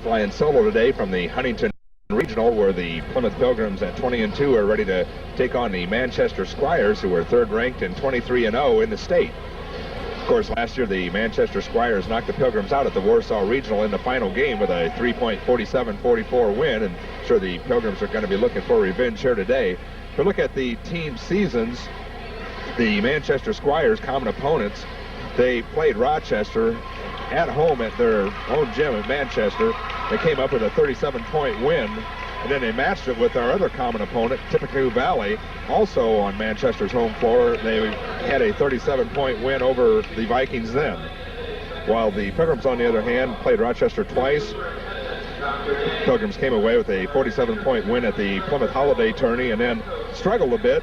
Flying solo today from the Huntington Regional, where the Plymouth Pilgrims at 20-2 are ready to take on the Manchester Squires, who are third ranked and 23-0 in the state. Of course, last year the Manchester Squires knocked the Pilgrims out at the Warsaw Regional in the final game with a 3-point-47-44 win, and I'm sure the Pilgrims are going to be looking for revenge here today. If we look at the team seasons, the Manchester Squires common opponents, they played Rochester at home at their own gym in Manchester. They came up with a 37-point win, and then they matched it with our other common opponent, Tippecanoe Valley, also on Manchester's home floor. They had a 37-point win over the Vikings then. While the Pilgrims, on the other hand, played Rochester twice. Pilgrims came away with a 47-point win at the Plymouth Holiday Tourney, and then struggled a bit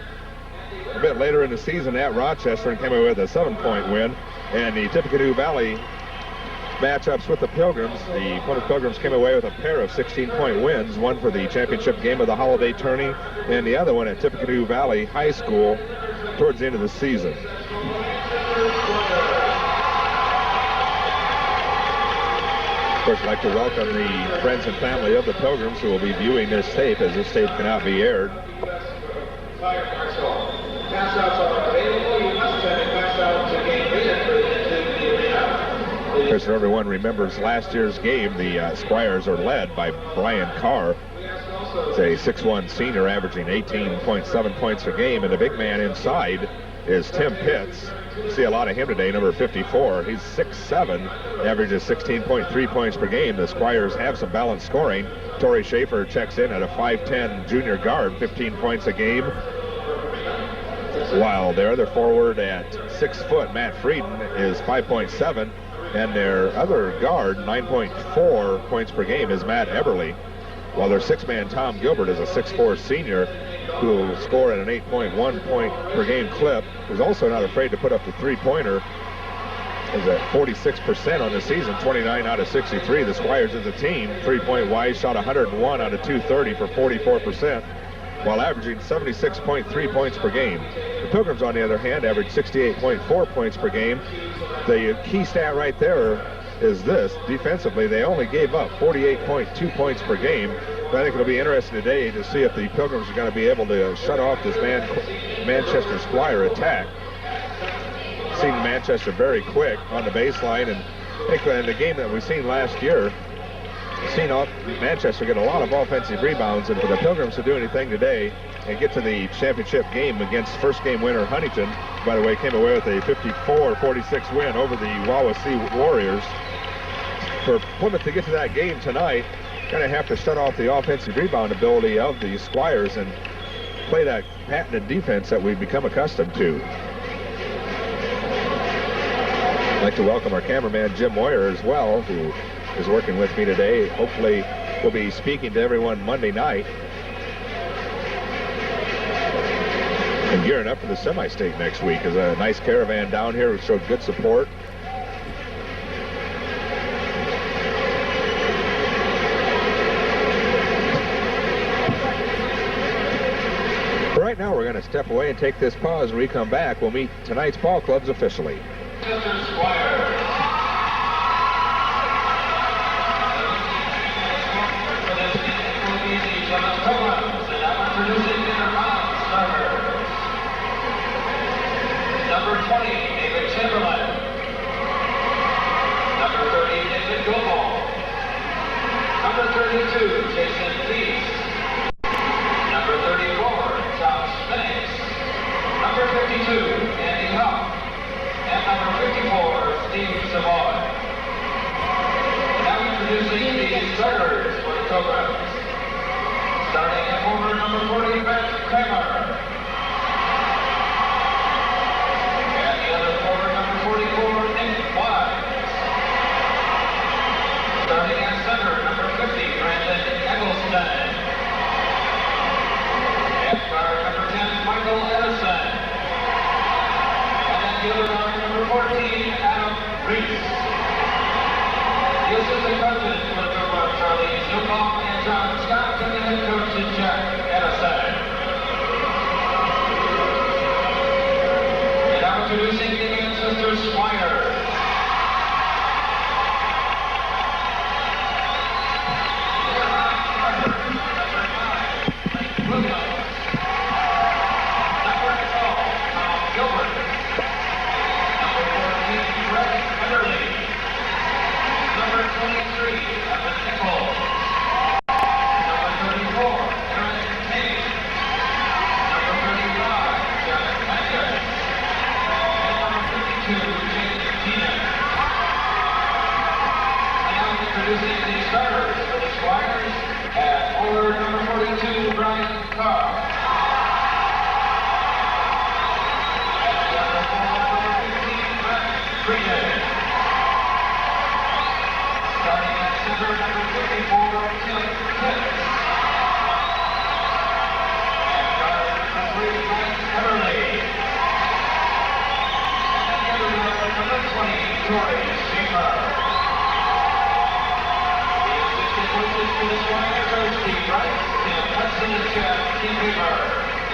later in the season at Rochester and came away with a 7-point win. And the Tippecanoe Valley matchups with the Pilgrims, the Plymouth Pilgrims came away with a pair of 16-point wins, one for the championship game of the Holiday Tourney and the other one at Tippecanoe Valley High School towards the end of the season. Of course, I'd like to welcome the friends and family of the Pilgrims who will be viewing this tape, as this tape cannot be aired. Of course, everyone remembers last year's game. The Squires are led by Brian Carr. It's a 6'1" senior averaging 18.7 points per game, and the big man inside is Tim Pitts. You see a lot of him today, number 54. He's 6'7", averages 16.3 points per game. The Squires have some balanced scoring. Torrey Schaefer checks in at a 5'10" junior guard, 15 points a game, while their other forward at 6 foot, Matt Frieden, is 5.7, and their other guard, 9.4 points per game, is Matt Eberly, while their six-man Tom Gilbert is a 6'4" senior who will score at an 8.1 point per game clip, who's also not afraid to put up the three-pointer. Is at 46% on the season, 29 out of 63. The Squires as a team, three-point wise, shot 101 out of 230 for 44%, while averaging 76.3 points per game. The Pilgrims, on the other hand, averaged 68.4 points per game. The key stat right there is this: defensively, they only gave up 48.2 points per game. But I think it'll be interesting today to see if the Pilgrims are going to be able to shut off this Manchester Squire attack. Seen Manchester very quick on the baseline, and I think in the game that we've seen last year, we've seen Manchester get a lot of offensive rebounds, and for the Pilgrims to do anything today and get to the championship game against first game winner Huntington, by the way, came away with a 54-46 win over the Wawasee Warriors. For Plymouth to get to that game tonight, going to have to shut off the offensive rebound ability of the Squires and play that patented defense that we've become accustomed to. I'd like to welcome our cameraman Jim Moyer as well, who is working with me today. Hopefully we'll be speaking to everyone Monday night and gearing up for the semi-state next week. There's a nice caravan down here who showed good support. Right now, we're going to step away and take this pause. When we come back, we'll meet tonight's ball clubs officially. 32, Jason Peace. Number 34, Josh Phoenix. Number 52, Andy Huff. And number 54, Steve Savoy. Now introducing the starters for the Pilgrims. Starting at forward number 40, Matt Kramer. And the other forward number 44, Nick Wise. Starting at center, number 50, Brandon Eggleston. And guard number 10, Michael Edison. And then the other guard number 14, Adam Reese. The assistant coaches for the Pilgrims, Charlie Newcomb and John Scott, and the head coach is Jack Edison. And now introducing the Manchester Squires. Introducing the starters for the Squires at forward number 42, Brian Carr. And the other forward number 15, Brett Frieden. Starting at center, number 54, Tim Pitts. And guard number 3, Mike Everly. And the other guard number 20, Troy Schaefer. Coaches for the Squires are Steve Rice, Tim Hudson, and Chad Weaver.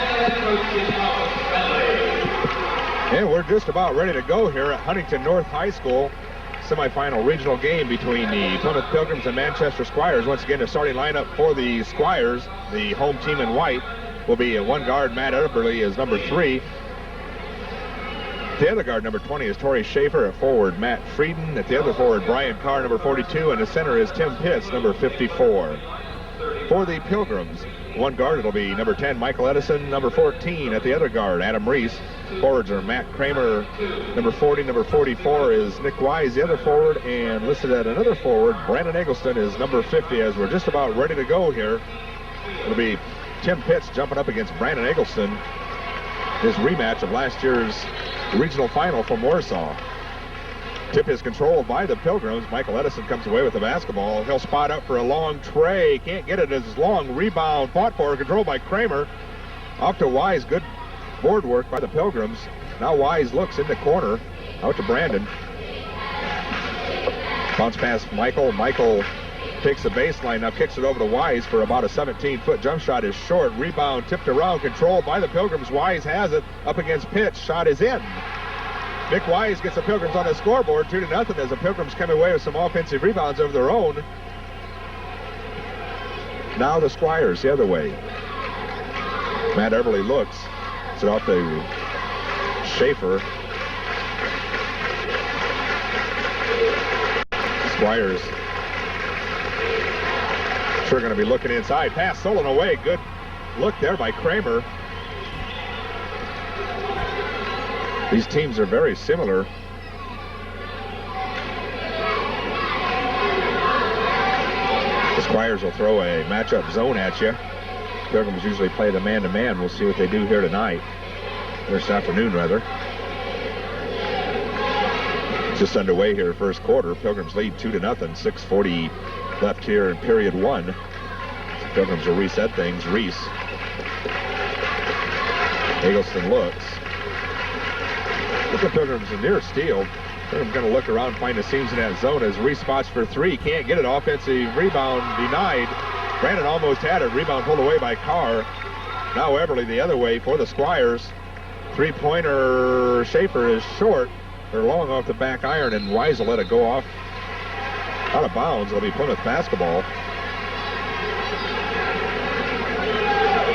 And the head coach is Thomas Bentley. And we're just about ready to go here at Huntington North High School. Semifinal regional game between the Plymouth Pilgrims and Manchester Squires. Once again, the starting lineup for the Squires, the home team in white, will be a one guard. Matt Everly is number 3. The other guard, number 20, is Torrey Schaefer. At forward, Matt Frieden. At the other forward, Brian Carr, number 42. And the center is Tim Pitts, number 54. For the Pilgrims, one guard, it'll be number 10, Michael Edison. Number 14 at the other guard, Adam Reese. Forwards are Matt Kramer, number 40. Number 44 is Nick Wise, the other forward. And listed at another forward, Brandon Eggleston, is number 50. As we're just about ready to go here, it'll be Tim Pitts jumping up against Brandon Eggleston. His rematch of last year's regional final from Warsaw. Tip is controlled by the Pilgrims. Michael Edison comes away with the basketball. He'll spot up for a long tray. Can't get it as long. Rebound fought for, controlled by Kramer. Off to Wise. Good board work by the Pilgrims. Now Wise looks in the corner. Out to Brandon. Bounce past Michael. Michael takes the baseline, now kicks it over to Wise for about a 17-foot jump shot. Is short. Rebound tipped around, controlled by the Pilgrims. Wise has it up against Pitts. Shot is in. Nick Wise gets the Pilgrims on the scoreboard, 2-0, as the Pilgrims come away with some offensive rebounds of their own. Now the Squires the other way. Matt Everly looks. It's off to Schaefer. Squires sure going to be looking inside. Pass stolen away. Good look there by Kramer. These teams are very similar. The Squires will throw a matchup zone at you. Pilgrims usually play the man-to-man. We'll see what they do here tonight. This afternoon, rather. Just underway here, first quarter. Pilgrims lead 2-0. 6:40 left here in period 1. Pilgrims will reset things. Reese. Eggleston looks. Look at Pilgrims in near steal. Pilgrims going to look around, find the seams in that zone as Reese spots for 3. Can't get it. Offensive rebound denied. Brandon almost had it. Rebound pulled away by Carr. Now Everly the other way for the Squires. Three-pointer Schaefer is short. They're long off the back iron, and Wise will let it go off out of bounds. It'll be Plymouth basketball.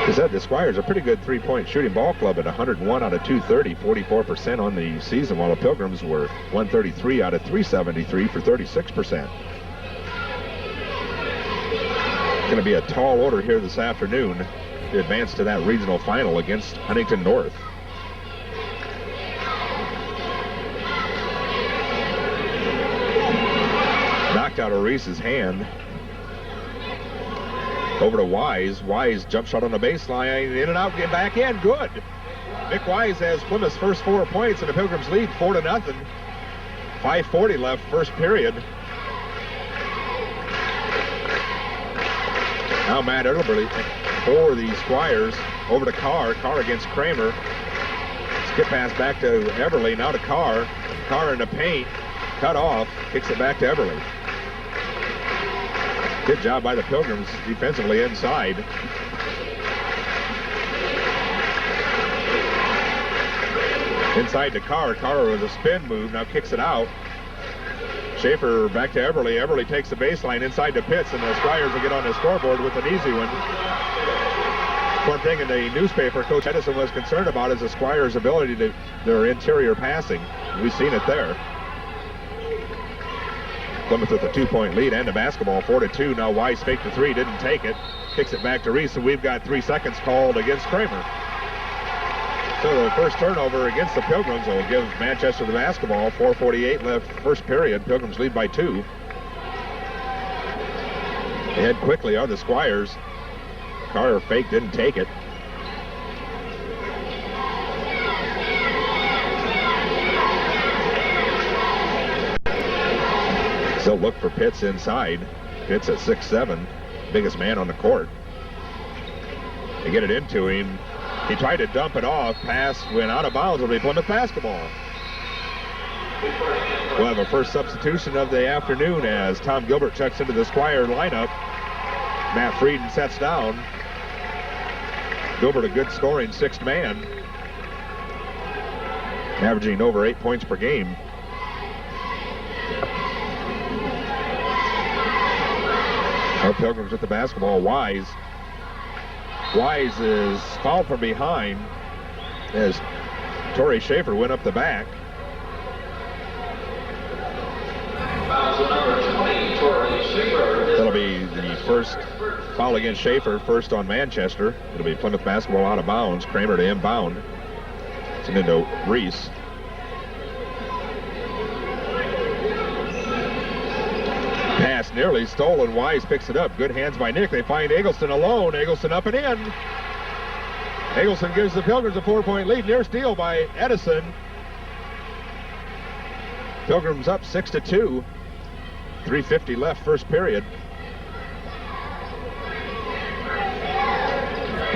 As said, the Squires are a pretty good three-point shooting ball club at 101 out of 230, 44% on the season, while the Pilgrims were 133 out of 373 for 36%. going to be a tall order here this afternoon to advance to that regional final against Huntington North. Knocked out of Reese's hand. Over to Wise. Wise jump shot on the baseline. In and out, get back in. Good. Nick Wise has Plymouth's first 4 points and the Pilgrims lead 4-0. 5:40 left, first period. Now Matt Eberly for the Squires. Over to Carr. Carr against Kramer. Skip pass back to Eberly. Now to Carr. Carr in the paint. Cut off. Kicks it back to Eberly. Good job by the Pilgrims defensively inside. Inside to Carr. Carr with a spin move. Now kicks it out. Schaefer back to Eberly. Eberly takes the baseline inside to Pitts, and the Squires will get on the scoreboard with an easy one. One thing in the newspaper Coach Edison was concerned about is the Squires' ability to their interior passing. We've seen it there. Plymouth with a 2-point lead and the basketball 4-2. Now Wise faked the 3, didn't take it. Kicks it back to Reese, and we've got 3 seconds called against Kramer. So the first turnover against the Pilgrims will give Manchester the basketball. 4:48 left, first period. Pilgrims lead by 2. Ahead quickly are the Squires. Carr fake, didn't take it. Still look for Pitts inside. Pitts at 6'7", biggest man on the court. They get it into him. He tried to dump it off. Pass went out of bounds. It'll be Plymouth basketball. We'll have a first substitution of the afternoon as Tom Gilbert checks into the Squire lineup. Matt Frieden sets down. Gilbert, a good scoring 6th man, averaging over 8 points per game. Our Pilgrims with the basketball. Wise is fouled from behind as Torrey Schaefer went up the back. That'll be the first foul against Schaefer, first on Manchester. It'll be Plymouth basketball out of bounds. Kramer to inbound. It's into Reese. Pass nearly stolen. Wise picks it up. Good hands by Nick. They find Eggleston alone. Eggleston up and in. Eggleston gives the Pilgrims a 4-point lead. Near steal by Edison. Pilgrims up 6-2. 3:50 left, first period.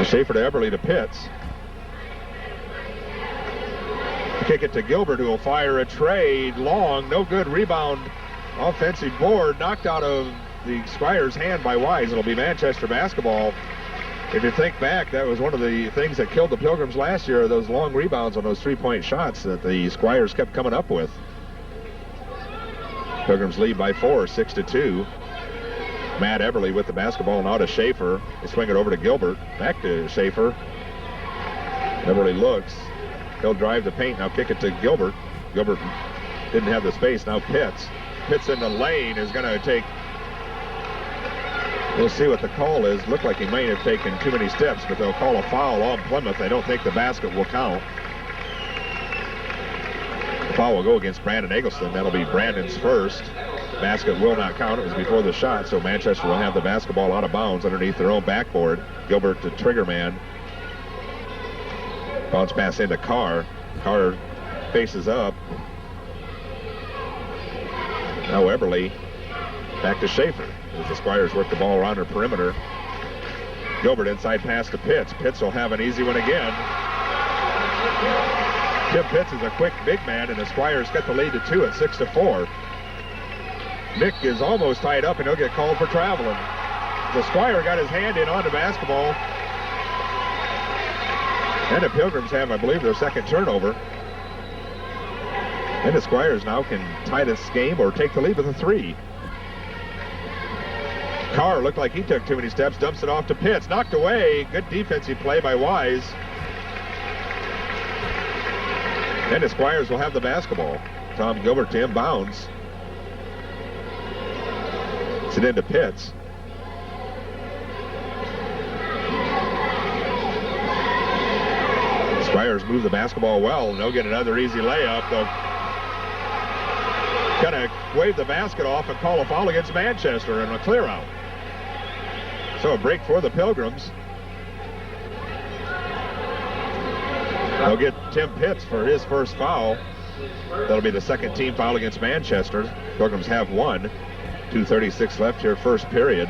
Schaefer to Eberly to Pitts. Kick it to Gilbert, who will fire a trade long. No good. Rebound. Offensive board knocked out of the Squires' hand by Wise. It'll be Manchester basketball. If you think back, that was one of the things that killed the Pilgrims last year, those long rebounds on those 3-point shots that the Squires kept coming up with. Pilgrims lead by 4, 6-2. Matt Eberly with the basketball now to Schaefer. They swing it over to Gilbert. Back to Schaefer. Eberly looks. He'll drive the paint. Now kick it to Gilbert. Gilbert didn't have the space. Now Pitts. Pitts in the lane is going to take... We'll see what the call is. Looked like he might have taken too many steps, but they'll call a foul on Plymouth. They don't think the basket will count. The foul will go against Brandon Eggleston. That'll be Brandon's first. Basket will not count. It was before the shot, so Manchester will have the basketball out of bounds underneath their own backboard. Gilbert, the trigger man. Bounce pass into Carr. Carr faces up. Now Eberly back to Schaefer as the Squires work the ball around her perimeter. Gilbert inside pass to Pitts. Pitts will have an easy one again. Tim Pitts is a quick big man, and the Squires get the lead to 2 at 6-4. Nick is almost tied up, and he'll get called for traveling. The Squire got his hand in on the basketball. And the Pilgrims have, I believe, their second turnover. And the Squires now can tie this game or take the lead with a 3. Carr looked like he took too many steps, dumps it off to Pitts. Knocked away. Good defensive play by Wise. And the Squires will have the basketball. Tom Gilbert to inbounds. It's it into Pitts. Squires move the basketball well, and they'll get another easy layup. They'll kind of wave the basket off and call a foul against Manchester and a clear out. So a break for the Pilgrims. They'll get Tim Pitts for his first foul. That'll be the second team foul against Manchester. Pilgrims have one. 2:36 left here, first period.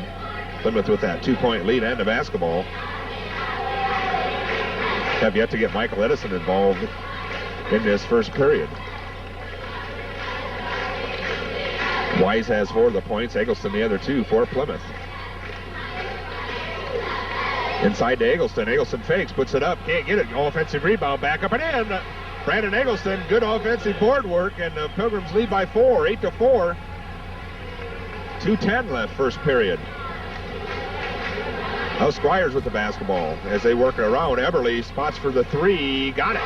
Plymouth with that 2-point lead and the basketball. Have yet to get Michael Edison involved in this first period. Wise has 4 of the points, Eggleston the other 2 for Plymouth. Inside to Eggleston. Eggleston fakes, puts it up, can't get it. Offensive rebound, back up and in. Brandon Eggleston, good offensive board work, and the Pilgrims lead by 4, 8-4. 2:10 left, first period. Now Squires with the basketball as they work it around. Eberly spots for the 3, got it.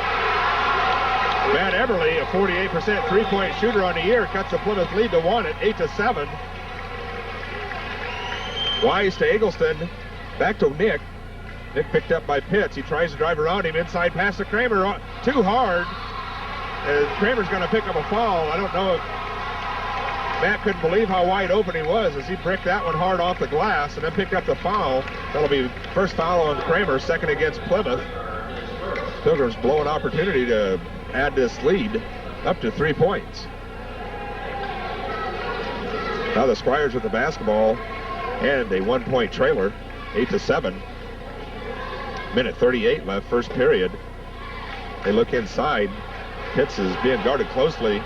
Matt Eberly, a 48% three-point shooter on the year, cuts the Plymouth lead to 1 at 8-7. Wise to Eggleston, back to Nick. Nick picked up by Pitts. He tries to drive around him, inside pass to Kramer, too hard. Kramer's going to pick up a foul. I don't know if Matt couldn't believe how wide open he was as he bricked that one hard off the glass and then picked up the foul. That'll be first foul on Kramer, second against Plymouth. Pilgrims blow an opportunity to add this lead up to 3 points. Now the Squires with the basketball and a 1-point trailer, 8-7. Minute 38 left, first period. They look inside. Pitts is being guarded closely.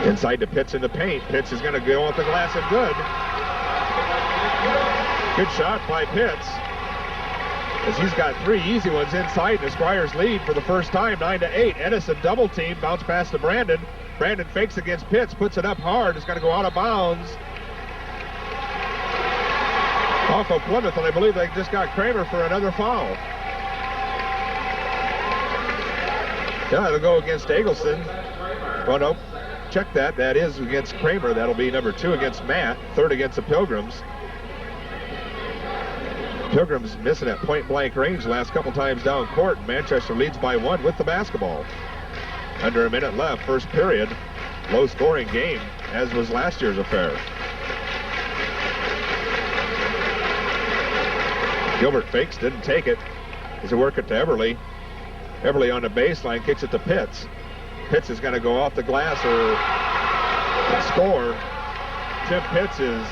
Inside to Pitts in the paint. Pitts is going to go off the glass and good. Good shot by Pitts, as he's got 3 easy ones inside. The Squires lead for the first time, 9-8. Edison double team, bounce pass to Brandon. Brandon fakes against Pitts, puts it up hard. It's going to go out of bounds. Off of Plymouth, and I believe they just got Kramer for another foul. Yeah, it'll go against Eggleston. Oh, no. Check that. That is against Kramer. That'll be number 2 against Matt, 3rd against the Pilgrims. Pilgrims missing at point-blank range the last couple times down court. Manchester leads by 1 with the basketball. Under a minute left, first period. Low-scoring game, as was last year's affair. Gilbert fakes, didn't take it. As they work it to Eberly. Eberly on the baseline, kicks it to Pitts. Pitts is going to go off the glass or score. Tim Pitts is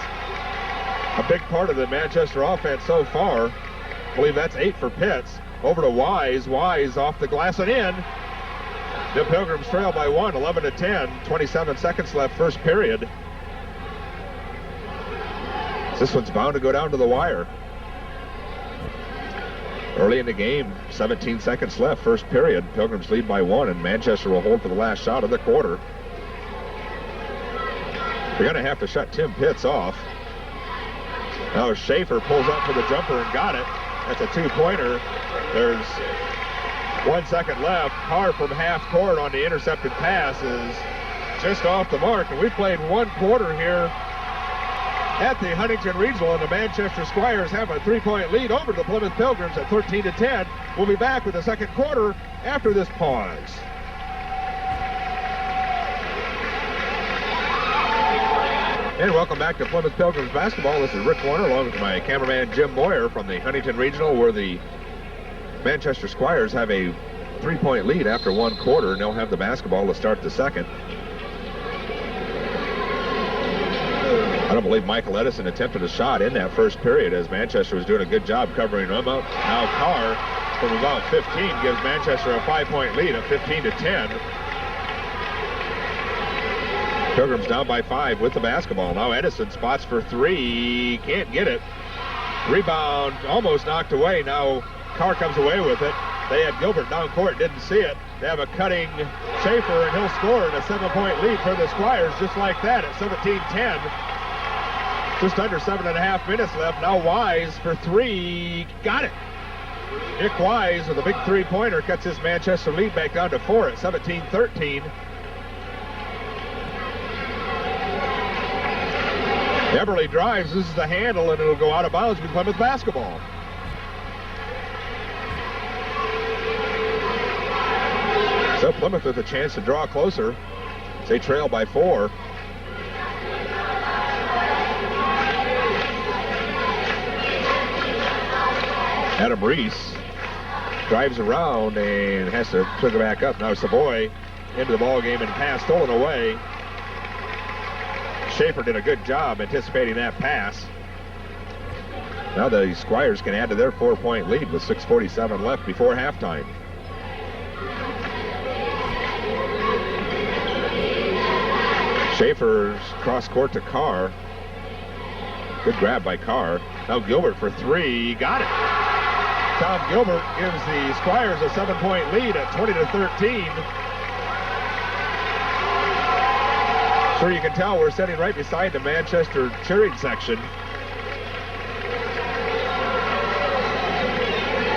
a big part of the Manchester offense so far. I believe that's 8 for Pitts. Over to Wise. Wise off the glass and in. The Pilgrims trail by 1, 11-10. 27 seconds left, first period. This one's bound to go down to the wire. Early in the game, 17 seconds left, first period. Pilgrims lead by 1, and Manchester will hold for the last shot of the quarter. They're going to have to shut Tim Pitts off. Now Schaefer pulls up for the jumper and got it. That's a 2-pointer. There's 1 second left. Carr from half court on the intercepted pass is just off the mark. And we played 1 quarter here at the Huntington Regional, and the Manchester Squires have a 3-point lead over the Plymouth Pilgrims at 13-10. We'll be back with the second quarter after this pause. And welcome back to Plymouth Pilgrims basketball. This is Rick Warner along with my cameraman Jim Moyer from the Huntington Regional, where the Manchester Squires have a 3-point lead after 1 quarter, and they'll have the basketball to start the second. I don't believe Michael Edison attempted a shot in that first period, as Manchester was doing a good job covering them up. Now Carr from about 15 gives Manchester a 5-point lead of 15-10. Pilgrims down by 5 with the basketball. Now Edison spots for 3, can't get it. Rebound almost knocked away. Now Carr comes away with it. They had Gilbert down court, didn't see it. They have a cutting Schaefer, and he'll score in a 7-point lead for the Squires just like that at 17-10. Just under 7.5 minutes left. Now Wise for 3. Got it. Nick Wise with a big 3-pointer cuts his Manchester lead back down to 4 at 17-13. Eberly drives, this is the handle, and it'll go out of bounds with Plymouth basketball. So Plymouth with a chance to draw closer. They trail by 4. Adam Reese drives around and has to pick it back up. Now Savoy into the ball game and pass stolen away. Schaefer did a good job anticipating that pass. Now the Squires can add to their 4-point lead with 6:47 left before halftime. Schaefer's cross court to Carr. Good grab by Carr. Now Gilbert for 3. Got it. Tom Gilbert gives the Squires a 7-point lead at 20-13. Sure, you can tell we're sitting right beside the Manchester cheering section.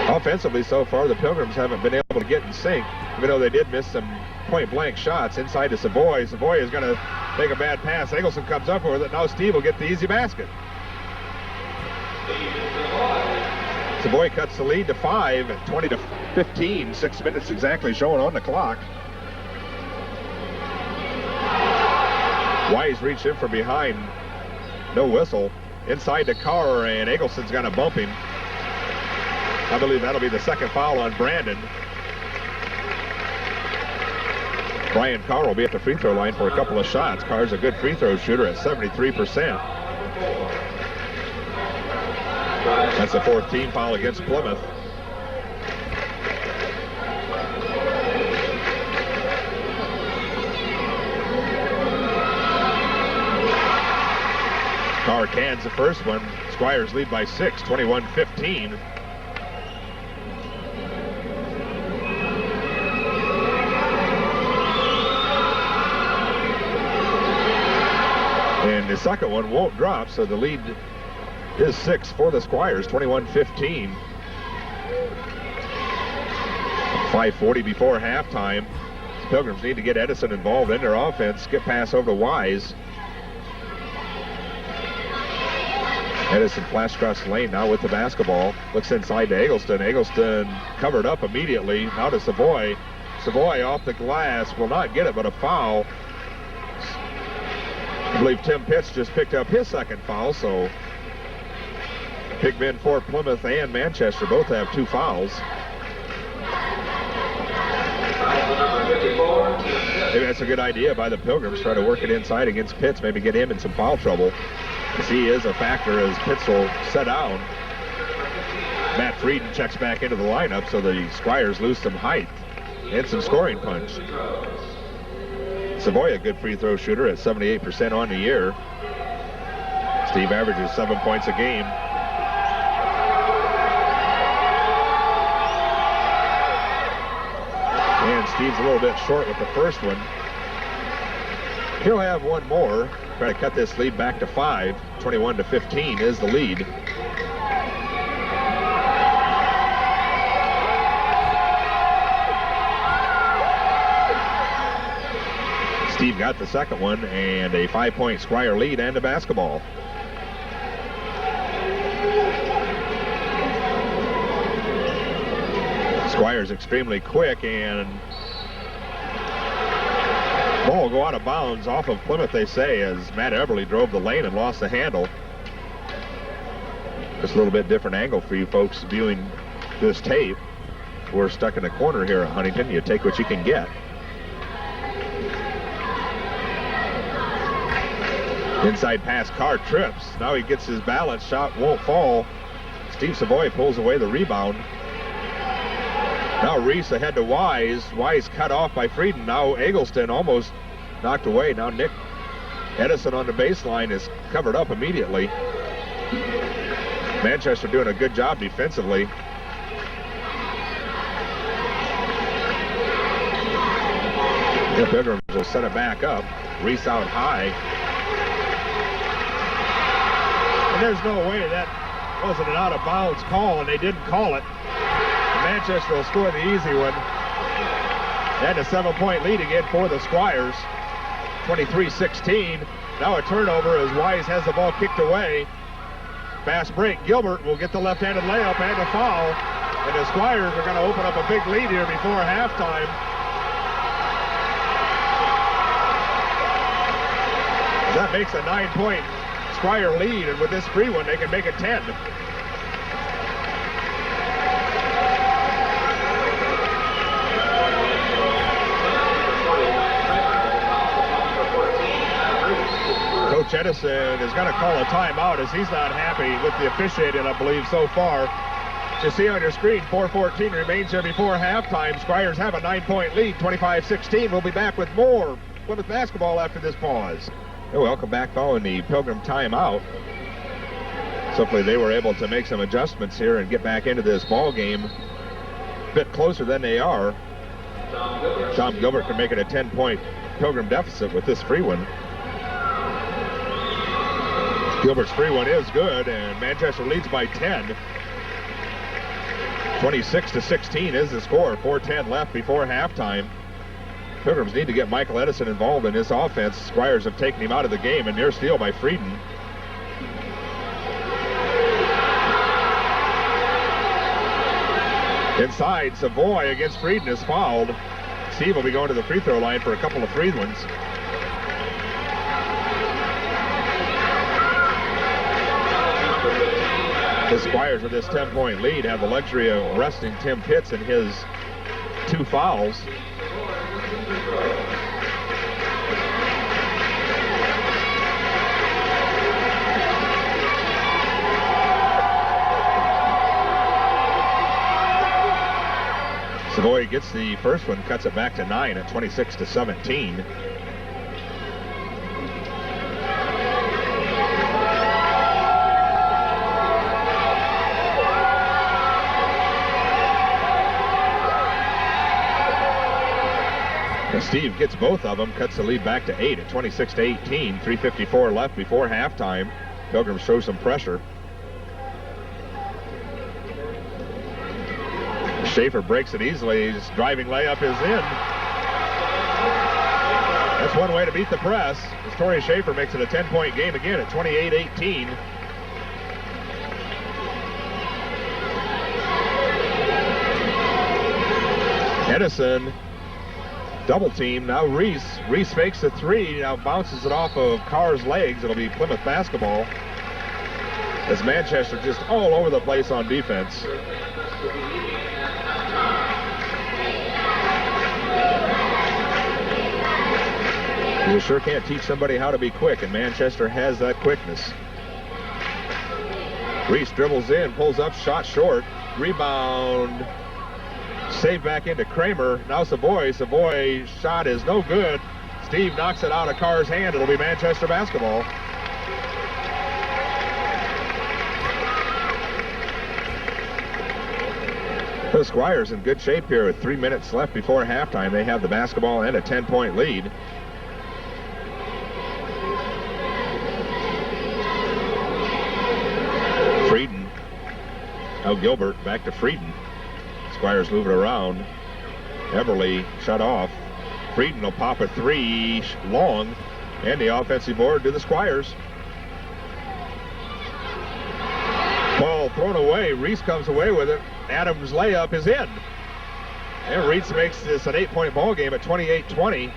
Offensively so far, the Pilgrims haven't been able to get in sync, even though they did miss some point-blank shots inside to Savoy. Savoy is going to make a bad pass. Eggleston comes up with it. Now Steve will get the easy basket. Savoy cuts the lead to 5 at 20-15. 6 minutes exactly showing on the clock. Wise reached in from behind. No whistle. Inside to Carr, and Eggleston's going to bump him. I believe that'll be the second foul on Brandon. Brian Carr will be at the free throw line for a couple of shots. Carr's a good free throw shooter at 73%. That's the 4th team foul against Plymouth. Carr cans the first one. Squires lead by 6, 21-15. And the second one won't drop, so the lead is 6 for the Squires, 21-15. 5:40 before halftime. The Pilgrims need to get Edison involved in their offense. Skip pass over to Wise. Edison flash across the lane now with the basketball. Looks inside to Eggleston. Eggleston covered up immediately. Now to Savoy. Savoy off the glass. Will not get it, but a foul. I believe Tim Pitts just picked up his second foul, so big men for Plymouth and Manchester both have 2 fouls. Maybe that's a good idea by the Pilgrims. Try to work it inside against Pitts, maybe get him in some foul trouble. He is a factor as Pitts will set down. Matt Frieden checks back into the lineup, so the Squires lose some height and some scoring punch. Savoy, a good free throw shooter at 78% on the year. Steve averages 7 points a game. And Steve's a little bit short with the first one. He'll have one more. Try to cut this lead back to 5. 21-15 is the lead. Steve got the second one, and a 5-point Squire lead and a basketball. Squire's extremely quick, and ball will go out of bounds off of Plymouth, they say, as Matt Eberly drove the lane and lost the handle. Just a little bit different angle for you folks viewing this tape. We're stuck in a corner here at Huntington. You take what you can get. Inside pass, Carr trips. Now he gets his balance, shot won't fall. Steve Savoy pulls away the rebound. Now Reese ahead to Wise. Wise cut off by Frieden. Now Eggleston almost knocked away. Now Nick Edison on the baseline is covered up immediately. Manchester doing a good job defensively. The Pilgrims will set it back up. Reese out high. And there's no way that wasn't an out-of-bounds call, and they didn't call it. Manchester will score the easy one. And a 7-point lead again for the Squires. 23-16. Now a turnover as Wise has the ball kicked away. Fast break. Gilbert will get the left-handed layup and a foul. And the Squires are going to open up a big lead here before halftime. That makes a 9-point Squire lead, and with this free one, they can make it 10. Coach Edison is going to call a timeout as he's not happy with the officiating, I believe, so far. You see on your screen, 4:14 remains here before halftime. Squires have a 9-point lead, 25-16. We'll be back with more Plymouth basketball after this pause. Hey, welcome back following the Pilgrim timeout. Hopefully they were able to make some adjustments here and get back into this ball game a bit closer than they are. Tom Gilbert can make it a 10-point Pilgrim deficit with this free one. Gilbert's free one is good, and Manchester leads by 10. 26-16 is the score. 4:10 left before halftime. Pilgrims need to get Michael Edison involved in this offense. Squires have taken him out of the game, and near steal by Frieden. Inside, Savoy against Frieden is fouled. Steve will be going to the free throw line for a couple of free ones. The Squires with this 10-point lead have the luxury of arresting Tim Pitts in his 2 fouls. Savoy gets the first one, cuts it back to 9 at 26-17. Steve gets both of them, cuts the lead back to 8 at 26-18. 3:54 left before halftime. Pilgrims show some pressure. Schaefer breaks it easily. His driving layup is in. That's one way to beat the press. As Torrey Schaefer makes it a 10-point game again at 28-18. Edison double team. Now Reese fakes a 3. Now bounces it off of Carr's legs. It'll be Plymouth basketball. As Manchester just all over the place on defense. You sure can't teach somebody how to be quick, and Manchester has that quickness. Reese dribbles in, pulls up, shot short. Rebound. Save back into Kramer. Now Savoy. Savoy's shot is no good. Steve knocks it out of Carr's hand. It'll be Manchester basketball. The Squires in good shape here with 3 minutes left before halftime. They have the basketball and a 10-point lead. Frieden. Now Gilbert back to Frieden. Squires moving around. Everly shut off. Frieden will pop a 3 long, and the offensive board to the Squires. Ball thrown away. Reese comes away with it. Adams' layup is in. And Reese makes this an 8-point ball game at 28-20.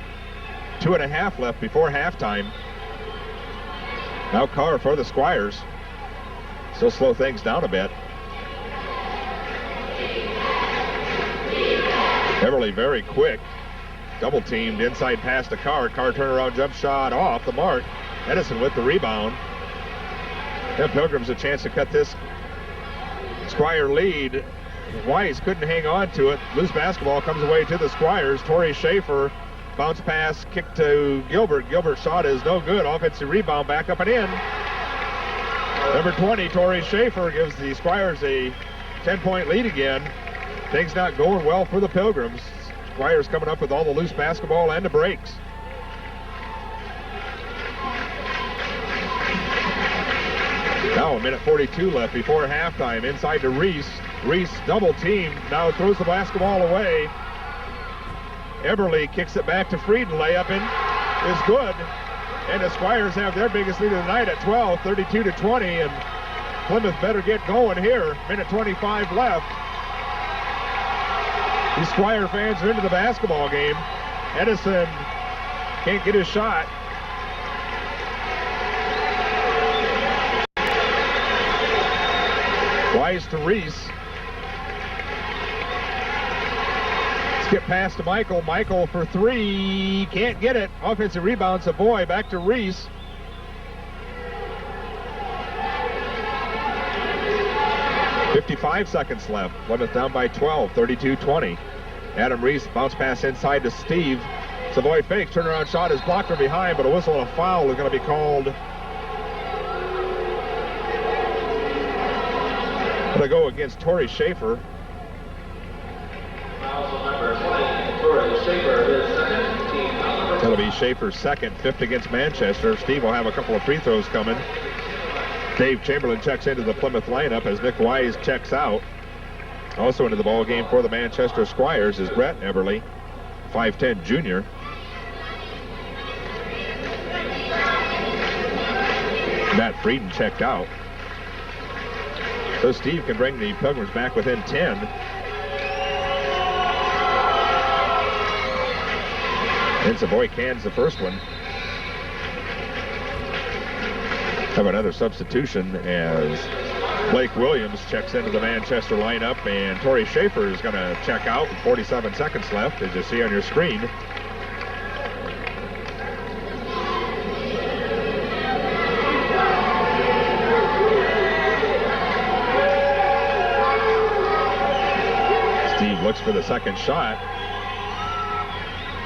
2.5 left before halftime. Now Carr for the Squires. Still slow things down a bit. Everly very quick. Double teamed, inside pass to Carr. Carr turnaround jump shot off the mark. Edison with the rebound. And Pilgrims a chance to cut this Squire lead. Wise couldn't hang on to it. Loose basketball comes away to the Squires. Torrey Schaefer, bounce pass, kick to Gilbert. Gilbert's shot is no good. Offensive rebound, back up and in. Number 20, Torrey Schaefer, gives the Squires a 10-point lead again. Things not going well for the Pilgrims. Squires coming up with all the loose basketball and the breaks. Now a minute 42 left before halftime. Inside to Reese. Reese double team. Now throws the basketball away. Everly kicks it back to Frieden. Layup in is good. And the Squires have their biggest lead of the night at 12, 32-20, and Plymouth better get going here. Minute 25 left. These Squire fans are into the basketball game. Edison can't get his shot. Wise to Reese. Skip pass to Michael. Michael for three. Can't get it. Offensive rebound, Savoy. Back to Reese. .55 seconds left. Plymouth down by 12, 32-20. Adam Reese bounce pass inside to Steve. Savoy fakes. Turnaround shot is blocked from behind, but a whistle and a foul is going to be called. Going to go against Torrey Schaefer. That'll be Schaefer's second, fifth against Manchester. Steve will have a couple of free throws coming. Dave Chamberlain checks into the Plymouth lineup as Nick Wise checks out. Also into the ball game for the Manchester Squires is Brett Everly, 5'10" junior. Matt Frieden checked out. So Steve can bring the Pilgrims back within 10. And Savoy cans the first one. Have another substitution as Blake Williams checks into the Manchester lineup, and Torrey Schaefer is going to check out with 47 seconds left, as you see on your screen. Steve looks for the second shot.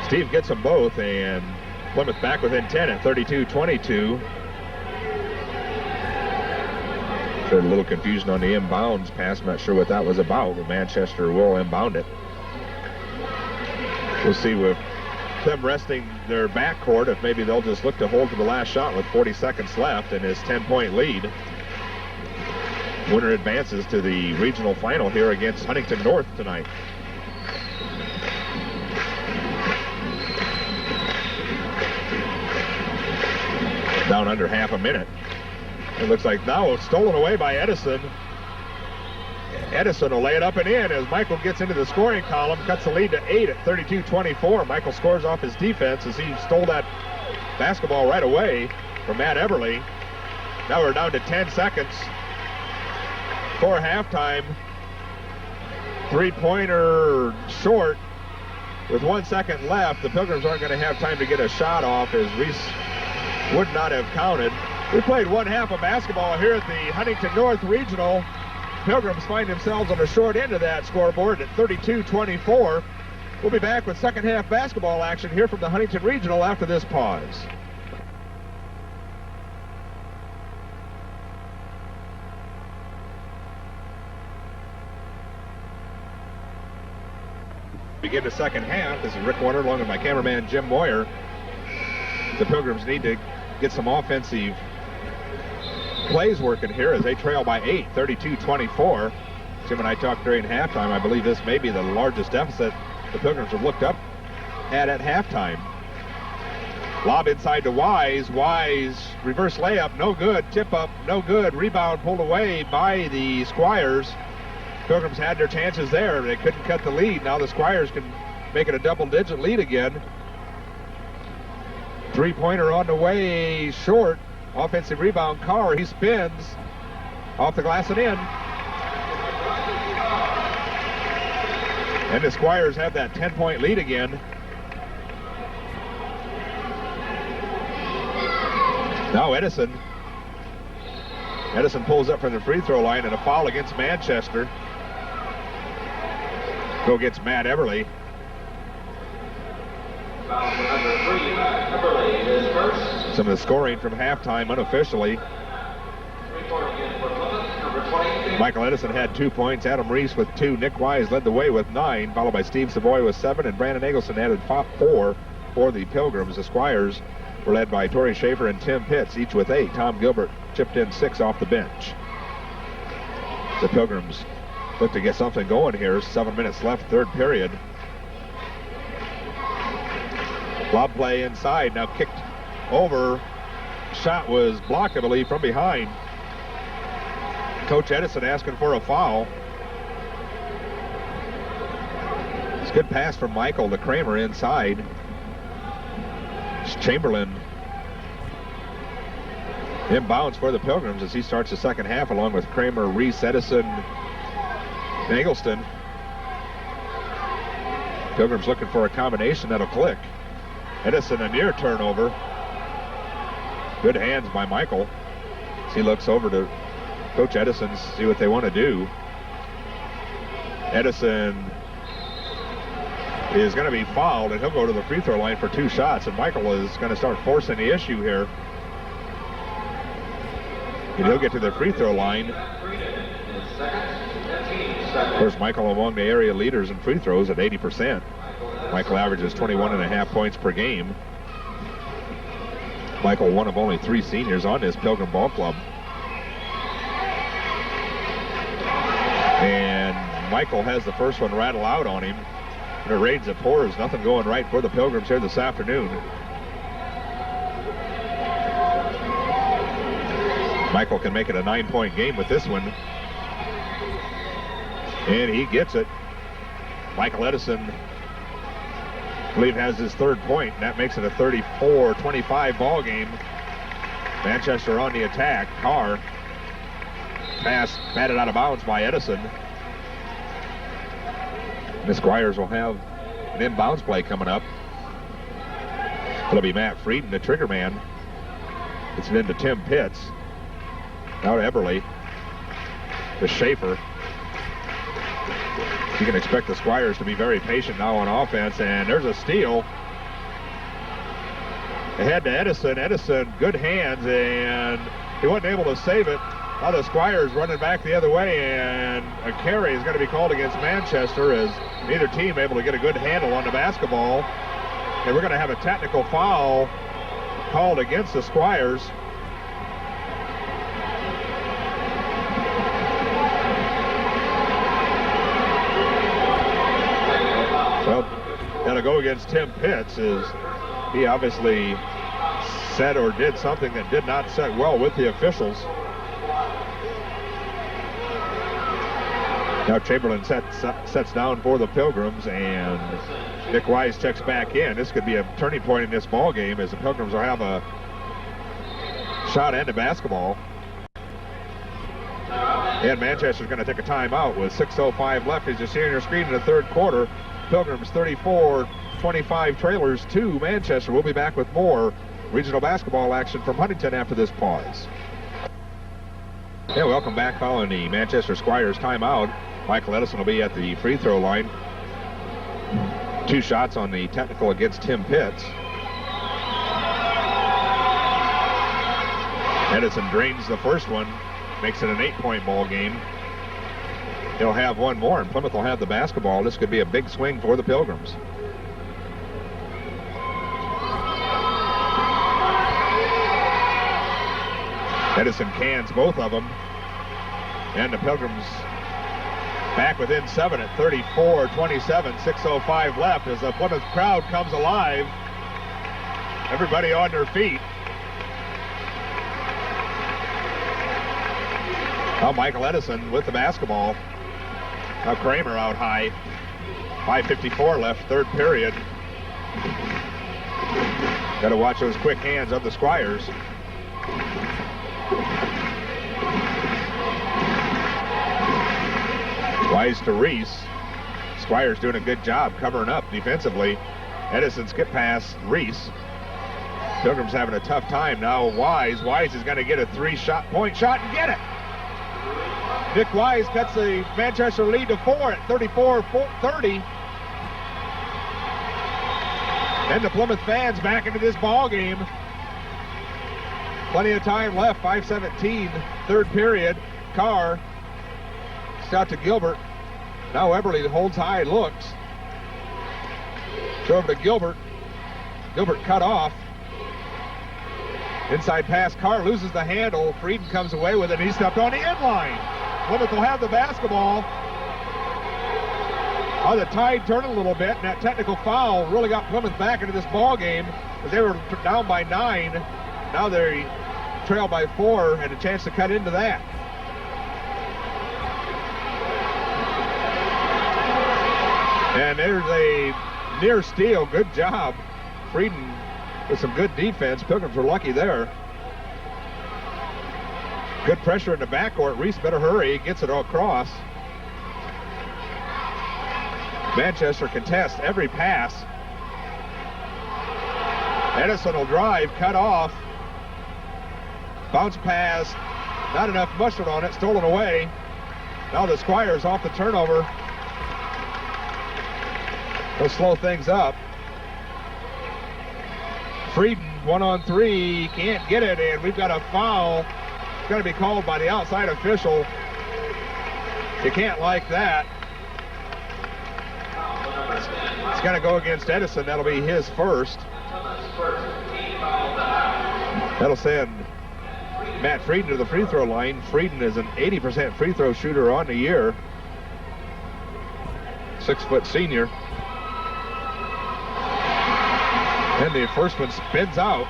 Steve gets them both, and Plymouth back within 10 at 32-22. A little confusion on the inbounds pass. I'm not sure what that was about, but Manchester will inbound it. We'll see with them resting their backcourt if maybe they'll just look to hold to the last shot with 40 seconds left in his 10-point lead. Winner advances to the regional final here against Huntington North tonight. Down under half a minute. It looks like now it's stolen away by Edison. Edison will lay it up and in as Michael gets into the scoring column, cuts the lead to 8 at 32-24. Michael scores off his defense as he stole that basketball right away from Matt Everly. Now we're down to 10 seconds for halftime. Three-pointer short with 1 second left. The Pilgrims aren't going to have time to get a shot off as Reese would not have counted. We played one half of basketball here at the Huntington North Regional. Pilgrims find themselves on the short end of that scoreboard at 32-24. We'll be back with second half basketball action here from the Huntington Regional after this pause. Begin the second half. This is Rick Warner along with my cameraman Jim Moyer. The Pilgrims need to get some offensive plays working here as they trail by 8, 32-24. Jim and I talked during halftime. I believe this may be the largest deficit the Pilgrims have looked up at halftime. Lob inside to Wise. Wise, reverse layup, no good. Tip up, no good. Rebound pulled away by the Squires. Pilgrims had their chances there. They couldn't cut the lead. Now the Squires can make it a double-digit lead again. Three-pointer on the way, short. Offensive rebound, Carr. He spins off the glass and in. And the Squires have that 10-point lead again. Now Edison. Edison pulls up from the free throw line and a foul against Manchester. Go against Matt Everly. Some of the scoring from halftime unofficially. Michael Edison had 2 points. Adam Reese with 2. Nick Wise led the way with 9, followed by Steve Savoy with 7, and Brandon Eggleston added 4 for the Pilgrims. The Squires were led by Torrey Schaefer and Tim Pitts, each with 8. Tom Gilbert chipped in 6 off the bench. The Pilgrims look to get something going here. 7 minutes left, third period. Lob play inside, now kicked over shot was blocked, I believe, from behind. Coach Edison asking for a foul. It's a good pass from Michael to Kramer inside. It's Chamberlain inbounds for the Pilgrims as he starts the second half along with Kramer, Reese, Edison, and Eggleston. Pilgrims looking for a combination that'll click. Edison a near turnover. Good hands by Michael as he looks over to Coach Edison to see what they want to do. Edison is going to be fouled and he'll go to the free throw line for 2 shots, and Michael is going to start forcing the issue here. And he'll get to the free throw line. Of course, Michael among the area leaders in free throws at 80%. Michael averages 21.5 points per game. Michael, one of only 3 seniors on this Pilgrim ball club. And Michael has the first one rattle out on him. And it rains and pours. Nothing going right for the Pilgrims here this afternoon. Michael can make it a 9-point game with this one. And he gets it. Michael Edison, I believe, has his 3rd point, and that makes it a 34-25 ball game. Manchester on the attack. Carr. Pass batted out of bounds by Edison. The Squires will have an inbounds play coming up. It'll be Matt Frieden, the trigger man. It's into Tim Pitts. Now to Eberly. To Schaefer. You can expect the Squires to be very patient now on offense, and there's a steal. Ahead to Edison. Edison, good hands, and he wasn't able to save it. Now the Squires running back the other way, and a carry is going to be called against Manchester as neither team able to get a good handle on the basketball. And we're going to have a technical foul called against the Squires. Well, that'll go against Tim Pitts, as he obviously said or did something that did not set well with the officials. Now Chamberlain sets down for the Pilgrims, and Nick Wise checks back in. This could be a turning point in this ball game as the Pilgrims will have a shot and a basketball. And Manchester's going to take a timeout with 6:05 left as you see on your screen in the 3rd quarter. Pilgrims 34-25 trailers to Manchester. We'll be back with more regional basketball action from Huntington after this pause. Yeah, welcome back following the Manchester Squires timeout. Michael Edison will be at the free throw line. 2 shots on the technical against Tim Pitts. Edison drains the first one, makes it an 8-point ball game. He'll have one more, and Plymouth will have the basketball. This could be a big swing for the Pilgrims. Edison cans both of them. And the Pilgrims back within 7 at 34-27, 6:05 left as the Plymouth crowd comes alive. Everybody on their feet. Now Michael Edison with the basketball. Now Kramer out high. 5:54 left, 3rd period. Got to watch those quick hands of the Squires. Wise to Reese. Squires doing a good job covering up defensively. Edison skip pass, Reese. Pilgrims having a tough time now. Wise is going to get a 3-point shot and get it. Nick Wise cuts the Manchester lead to 4 at 34-30. And the Plymouth fans back into this ball game. Plenty of time left, 5:17, 3rd period. Carr, it's out to Gilbert. Now Eberly holds high, looks. Throw over to Gilbert. Gilbert cut off. Inside pass, Carr loses the handle. Frieden comes away with it, and he stepped on the end line. Plymouth will have the basketball. Oh, the tide turned a little bit, and that technical foul really got Plymouth back into this ball game as they were down by 9. Now they trail by 4 and a chance to cut into that. And there's a near steal. Good job. Frieden with some good defense. Pilgrims were lucky there. Good pressure in the backcourt. Reese better hurry. Gets it all across. Manchester contests every pass. Edison will drive, cut off. Bounce pass. Not enough mustard on it. Stolen away. Now the Squires off the turnover. They'll slow things up. Frieden, 1-on-3, can't get it, and we've got a foul. It's going to be called by the outside official. You can't like that. It's going to go against Edison. That'll be his first. That'll send Matt Frieden to the free throw line. Frieden is an 80% free throw shooter on the year. 6-foot senior. And the first one spins out.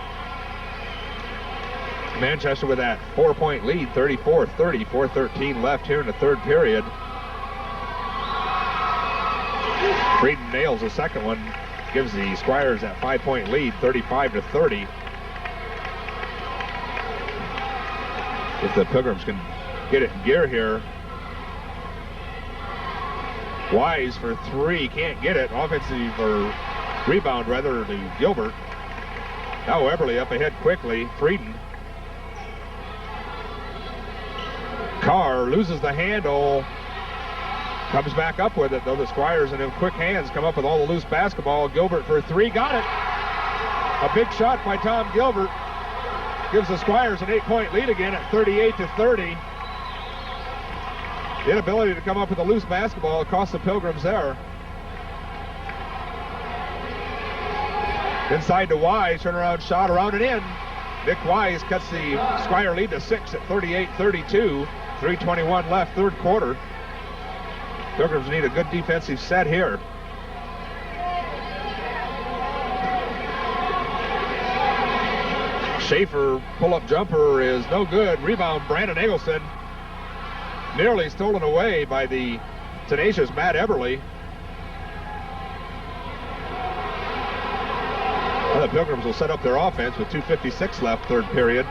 Manchester with that 4-point lead, 34-30, 4:13 left here in the third period. Frieden nails the second one, gives the Squires that 5-point lead, 35-30. If the Pilgrims can get it in gear here. Wise for 3, can't get it. Offensive or rebound rather to Gilbert. Now Eberly up ahead quickly. Frieden. Carr loses the handle. Comes back up with it though. The Squires in them quick hands come up with all the loose basketball. Gilbert for 3, got it. A big shot by Tom Gilbert. Gives the Squires an 8-point lead again at 38-30. The inability to come up with a loose basketball cost the Pilgrims there. Inside to Wise, turnaround shot around and in. Nick Wise cuts the Squire lead to 6 at 38-32. 3:21 left, third quarter. Pilgrims need a good defensive set here. Schaefer pull-up jumper is no good. Rebound, Brandon Eggleston. Nearly stolen away by the tenacious Matt Eberly. Well, the Pilgrims will set up their offense with 2:56 left, third period.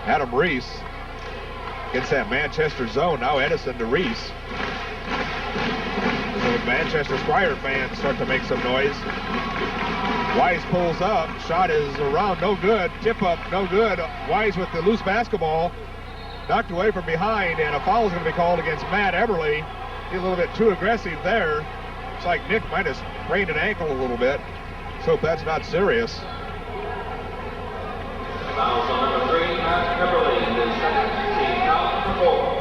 Adam Reese against that Manchester zone. Now Edison to Reese. The Manchester Squire fans start to make some noise. Wise pulls up. Shot is around, no good. Tip up, no good. Wise with the loose basketball. Knocked away from behind, and a foul is going to be called against Matt Eberly. He's a little bit too aggressive there. Looks like Nick might have sprained an ankle a little bit. Let's hope that's not serious. Fouls on number 3, Matt Eberly, his second, team foul number 4.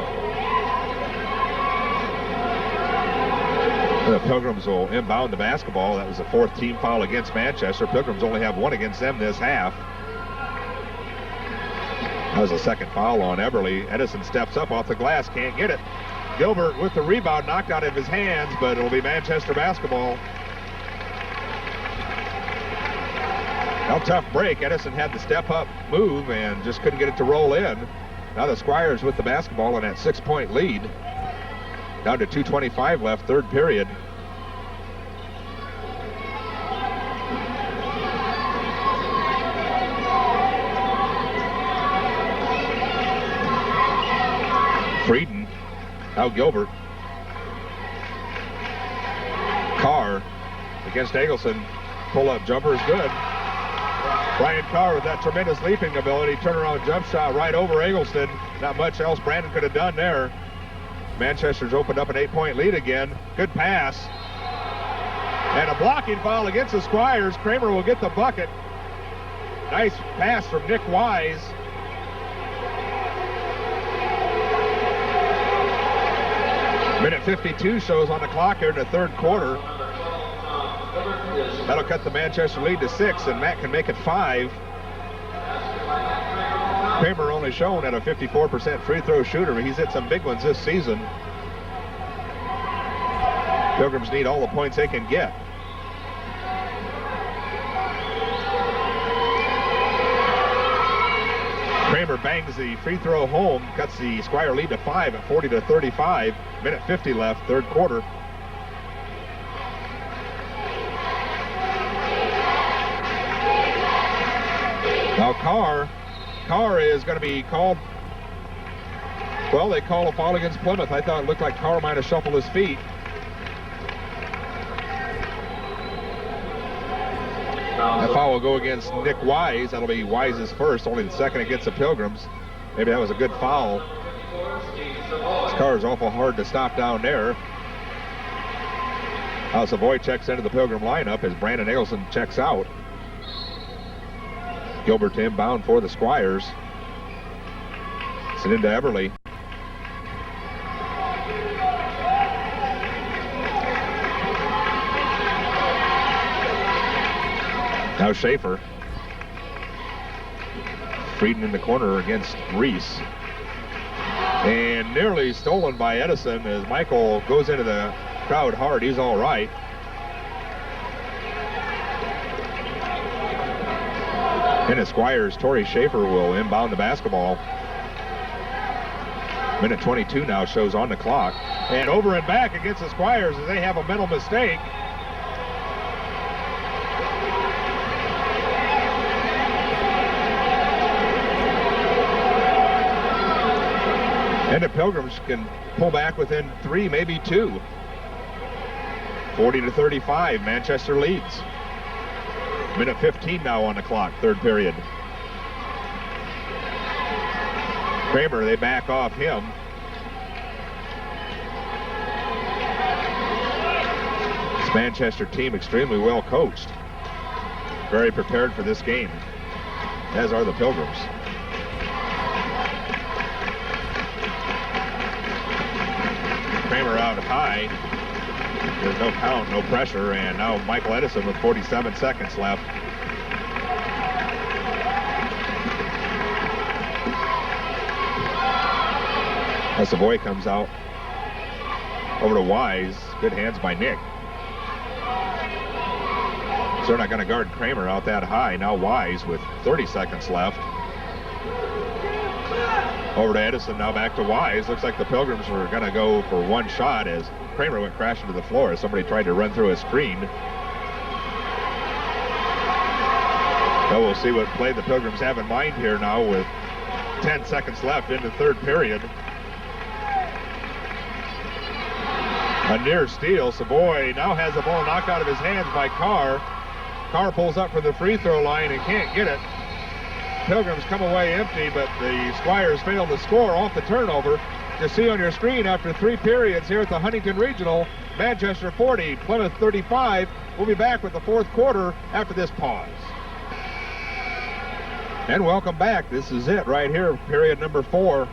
The Pilgrims will inbound the basketball. That was the 4th team foul against Manchester. Pilgrims only have 1 against them this half. That was a second foul on Eberly. Edison steps up off the glass, can't get it. Gilbert with the rebound knocked out of his hands, but it'll be Manchester basketball. Now tough break. Edison had the step up move and just couldn't get it to roll in. Now the Squires with the basketball in that 6-point lead. Down to 2:25 left, third period. Frieden, now Gilbert. Carr against Eggleston. Pull-up jumper is good. Brian Carr with that tremendous leaping ability. Turnaround jump shot right over Eggleston. Not much else Brandon could have done there. Manchester's opened up an 8-point lead again. Good pass. And a blocking foul against the Squires. Kramer will get the bucket. Nice pass from Nick Wise. Minute 52 shows on the clock here in the third quarter. That'll cut the Manchester lead to 6, and Matt can make it 5. Kramer only shown at a 54% free throw shooter. He's hit some big ones this season. Pilgrims need all the points they can get. Kramer Schaefer bangs the free throw home, cuts the Squire lead to 5 at 40-35. Minute 50 left, third quarter. Now Carr is going to be called. Well, they call a foul against Plymouth. I thought it looked like Carr might have shuffled his feet. That foul will go against Nick Wise. That'll be Wise's first, only the second against the Pilgrims. Maybe that was a good foul. This car is awful hard to stop down there. Now Savoy checks into the Pilgrim lineup as Brandon Eggleston checks out. Gilbert to inbound for the Squires. Sent into Everly. Now Schaefer. Frieden in the corner against Reese. And nearly stolen by Edison as Michael goes into the crowd hard. He's all right. And the Squires, Torrey Schaefer will inbound the basketball. Minute 22 now shows on the clock. And over and back against the Squires as they have a mental mistake. And the Pilgrims can pull back within 3, maybe 2. 40-35, Manchester leads. Minute 15 now on the clock, third period. Kramer, they back off him. This Manchester team extremely well coached. Very prepared for this game, as are the Pilgrims. Kramer out high. There's no count, no pressure, and now Michael Edison with 47 seconds left. As Savoy comes out over to Wise. Good hands by Nick. So they're not going to guard Kramer out that high. Now Wise with 30 seconds left. Over to Edison, now back to Wise. Looks like the Pilgrims were going to go for one shot as Kramer went crashing to the floor as somebody tried to run through a screen. So we'll see what play the Pilgrims have in mind here now with 10 seconds left in the third period. A near steal. Savoy now has the ball knocked out of his hands by Carr. Carr pulls up for the free throw line and can't get it. Pilgrims come away empty, but the Squires fail to score off the turnover. To see on your screen after 3 periods here at the Huntington Regional, Manchester 40, Plymouth 35. We'll be back with the fourth quarter after this pause. And welcome back. This is it right here, period number 4.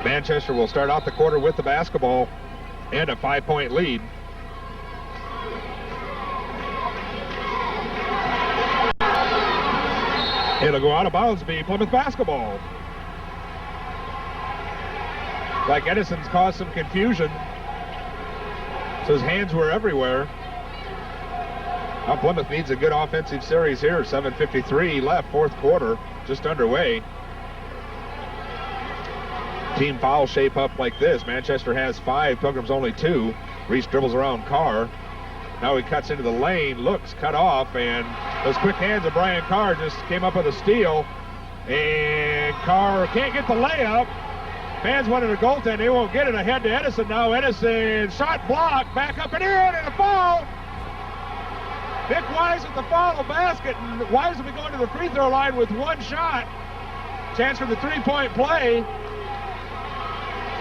Manchester will start out the quarter with the basketball and a 5-point lead. It'll go out of bounds, be Plymouth basketball. Like Edison's caused some confusion. So his hands were everywhere. Now Plymouth needs a good offensive series here. 7:53 left, fourth quarter, just underway. Team fouls shape up like this. Manchester has 5, Pilgrims only 2. Reese dribbles around Carr. Now he cuts into the lane, looks, cut off, and those quick hands of Brian Carr just came up with a steal. And Carr can't get the layup. Fans wanted a goaltend, they won't get it. Ahead to Edison now. Edison, shot blocked, back up and in, and a foul. Nick Wise at the foul basket, and Wise will be going to the free throw line with one shot. Chance for the 3-point play.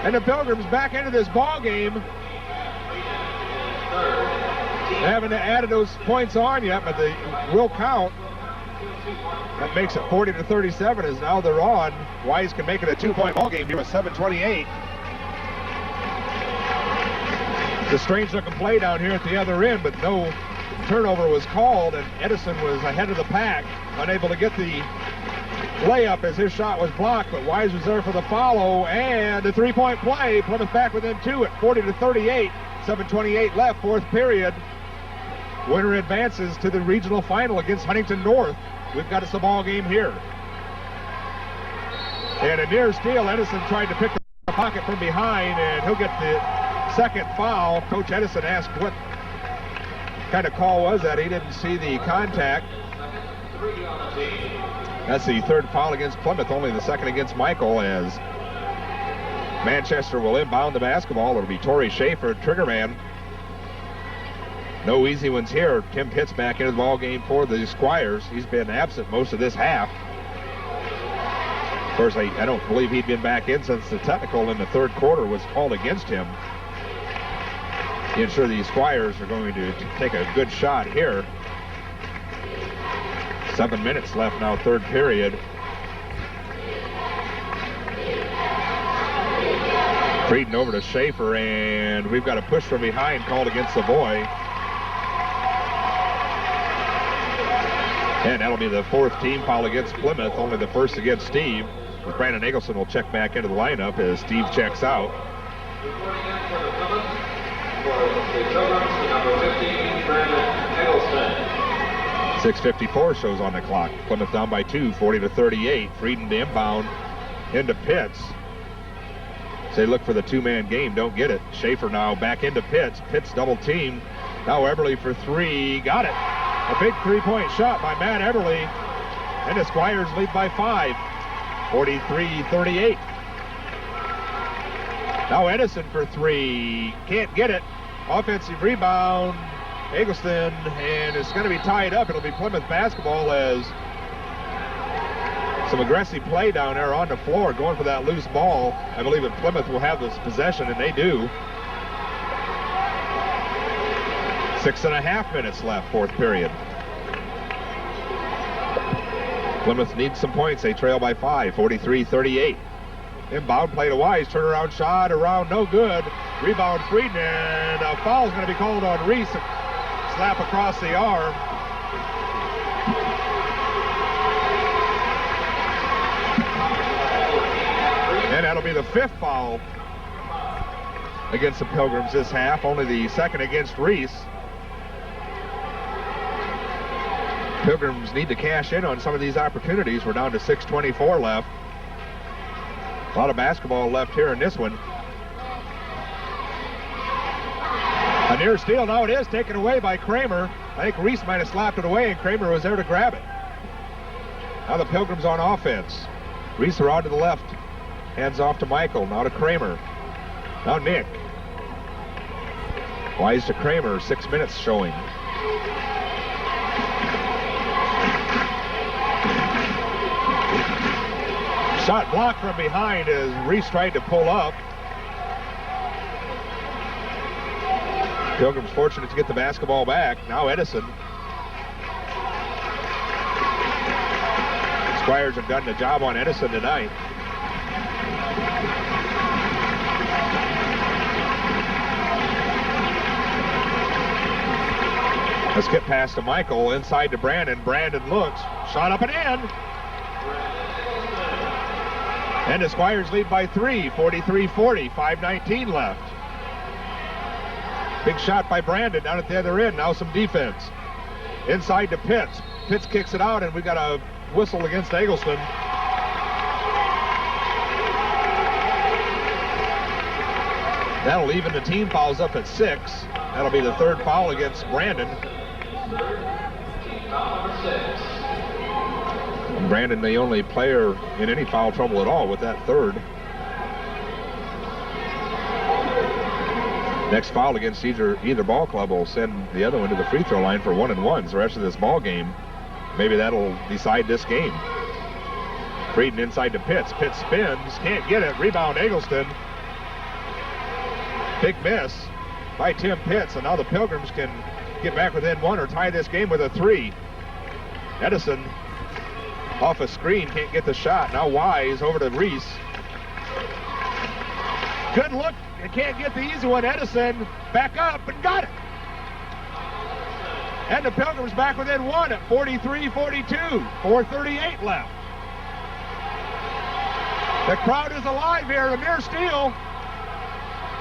And the Pilgrims back into this ball game. They haven't added those points on yet, but they will count. That makes it 40-37 as now they're on. Wise can make it a 2-point ball game here with 7:28. It's a strange looking play down here at the other end, but no turnover was called, and Edison was ahead of the pack, unable to get the layup as his shot was blocked, but Wise was there for the follow, and the 3-point play. Plymouth back within 2 at 40-38. 7:28 left, fourth period. Winner advances to the regional final against Huntington North. We've got us a ball game here. And a near steal. Edison tried to pick the pocket from behind, and he'll get the second foul. Coach Edison asked what kind of call was that. He didn't see the contact. That's the third foul against Plymouth, only the second against Michael, as Manchester will inbound the basketball. It'll be Torrey Schaefer, trigger man. No easy ones here. Tim Pitts back into the ball game for the Squires. He's been absent most of this half. Of course, I don't believe he'd been back in since the technical in the third quarter was called against him. Ensure the Squires are going to take a good shot here. 7 minutes left now, third period. Frieden over to Schaefer, and we've got a push from behind called against Savoy. And that'll be the fourth team foul against Plymouth, only the first against Steve. Brandon Eggleston will check back into the lineup as Steve checks out. Reporting in for the Pilgrims, number 15, Brandon Eggleston. 6:54 shows on the clock. Plymouth down by 2, 40-38. Frieden to inbound into Pitts. They look for the two-man game, don't get it. Schaefer now back into Pitts. Pitts double team. Now Eberly for three. Got it. A big three-point shot by Matt Eberly. And the Squires lead by 5. 43-38. Now Edison for three. Can't get it. Offensive rebound. Eggleston, and it's going to be tied up. It'll be Plymouth basketball as some aggressive play down there on the floor, going for that loose ball. I believe that Plymouth will have this possession, and they do. 6.5 minutes left, fourth period. Plymouth needs some points. They trail by 5, 43-38. Inbound play to Wise. Turnaround shot around, no good. Rebound Frieden, and a foul is going to be called on Reese. Slap across the arm. And that'll be the fifth foul against the Pilgrims this half, only the second against Reese. Pilgrims need to cash in on some of these opportunities. We're down to 6:24 left. A lot of basketball left here in this one. A near steal, now it is taken away by Kramer. I think Reese might have slapped it away, and Kramer was there to grab it. Now the Pilgrims on offense. Reese around to the left. Hands off to Michael, now to Kramer. Now Nick. Wise to Kramer, 6 minutes showing. Shot blocked from behind as Reese tried to pull up. Pilgrims fortunate to get the basketball back. Now Edison. Squires have done the job on Edison tonight. Let's get past to Michael, inside to Brandon. Brandon looks, shot up and in. And the Squires lead by 3, 43-40, 5:19 left. Big shot by Brandon down at the other end. Now some defense. Inside to Pitts. Pitts kicks it out, and we've got a whistle against Eggleston. That'll even the team fouls up at 6. That'll be the third foul against Brandon. And Brandon, the only player in any foul trouble at all with that third. Next foul against either ball club will send the other one to the free throw line for 1-and-1s the rest of this ball game. Maybe that'll decide this game. Frieden inside to Pitts. Pitts spins, can't get it. Rebound Eggleston. Big miss by Tim Pitts, and now the Pilgrims can get back within 1 or tie this game with a 3. Edison off a screen, can't get the shot. Now Wise over to Reese. Good look. They can't get the easy one. Edison back up and got it. And the Pilgrims back within 1 at 43-42. 4:38 left. The crowd is alive here. A near steal.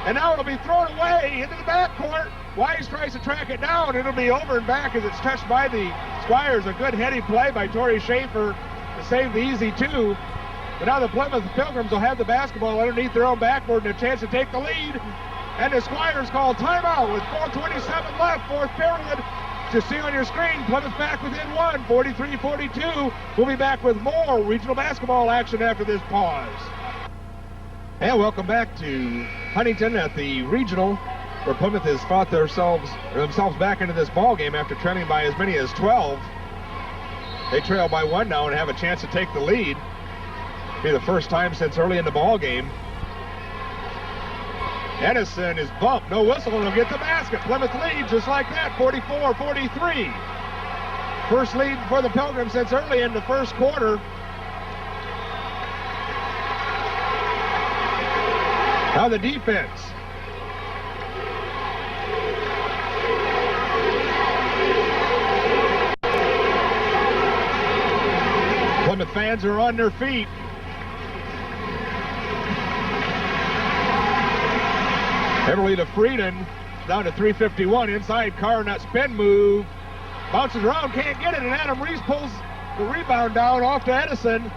And now it'll be thrown away into the backcourt. Wise tries to track it down. It'll be over and back as it's touched by the Squires. A good heady play by Torrey Schaefer to save the easy 2. But now the Plymouth Pilgrims will have the basketball underneath their own backboard and a chance to take the lead. And the Squires call timeout with 4:27 left, fourth period. Just see on your screen, Plymouth back within one, 43-42. We'll be back with more regional basketball action after this pause. And welcome back to Huntington at the regional, where Plymouth has fought themselves back into this ball game after trailing by as many as 12. They trail by one now and have a chance to take the lead. Be the first time since early in the ball game. Edison is bumped, no whistle, and he'll get the basket. Plymouth leads just like that, 44-43. First lead for the Pilgrims since early in the first quarter. Now the defense. Plymouth fans are on their feet. Everly to Frieden, down to 3:51, inside Carr, that spin move. Bounces around, can't get it, and Adam Reese pulls the rebound down off to Edison.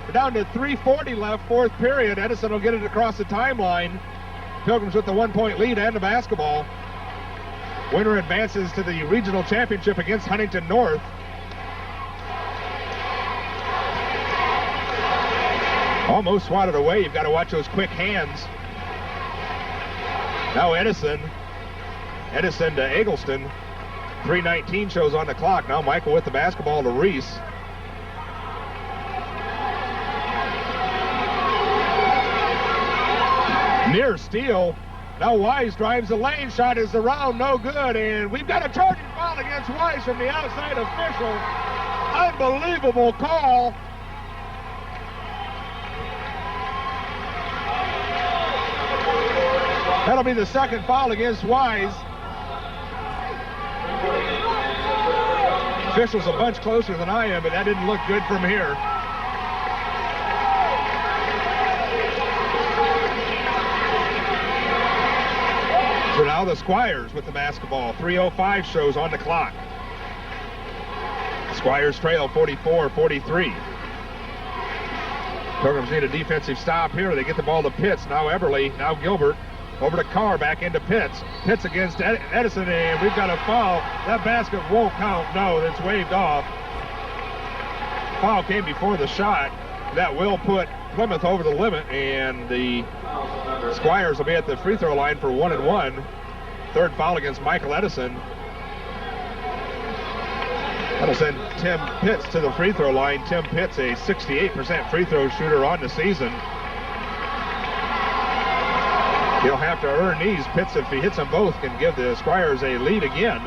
We're down to 3:40 left, fourth period. Edison will get it across the timeline. Pilgrims with the 1-point lead and the basketball. Winner advances to the regional championship against Huntington North. Almost swatted away. You've got to watch those quick hands. Now Edison to Eggleston. 3:19 shows on the clock. Now Michael with the basketball to Reese. Near steal. Now Wise drives the lane. Shot is around, no good. And we've got a charging foul against Wise from the outside official. Unbelievable call. That'll be the second foul against Wise. Official's a bunch closer than I am, but that didn't look good from here. So now the Squires with the basketball. 3:05 shows on the clock. Squires trail 44-43. Pilgrims need a defensive stop here. They get the ball to Pitts. Now Eberly, now Gilbert. Over to Carr, back into Pitts. Pitts against Edison, and we've got a foul. That basket won't count. No, that's waved off. Foul came before the shot. That will put Plymouth over the limit, and the Squires will be at the free throw line for 1-1. Third foul against Michael Edison. That'll send Tim Pitts to the free throw line. Tim Pitts, a 68% free throw shooter on the season. He'll have to earn these. Pitts, if he hits them both, can give the Squires a lead again.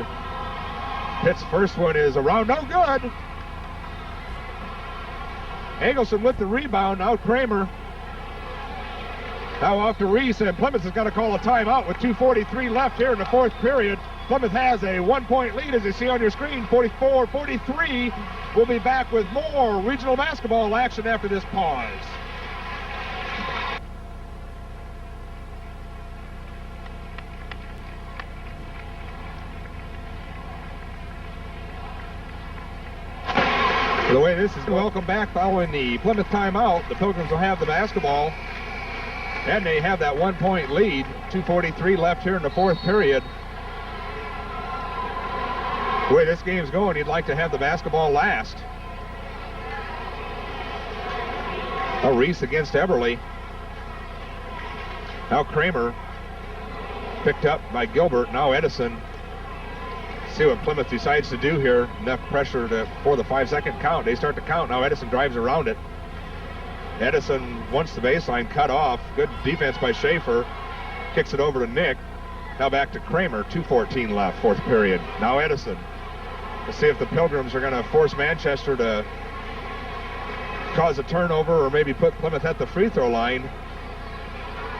Pitts' first one is around, no good. Eggleston with the rebound, now Kramer. Now off to Reese, and Plymouth has got to call a timeout with 2:43 left here in the fourth period. Plymouth has a 1-point lead, as you see on your screen, 44-43. We'll be back with more regional basketball action after this pause. The way this is, welcome back following the Plymouth timeout. The Pilgrims will have the basketball, and they have that 1-point lead. 2:43 left here in the fourth period. The way this game's going, you'd like to have the basketball last. Now Reese against Eberly. Now Kramer picked up by Gilbert. Now Edison. See what Plymouth decides to do here. Enough pressure for the 5-second count. They start to count. Now Edison drives around it. Edison wants the baseline cut off. Good defense by Schaefer. Kicks it over to Nick. Now back to Kramer. 2:14 left, fourth period. Now Edison. Let's see if the Pilgrims are going to force Manchester to cause a turnover or maybe put Plymouth at the free throw line.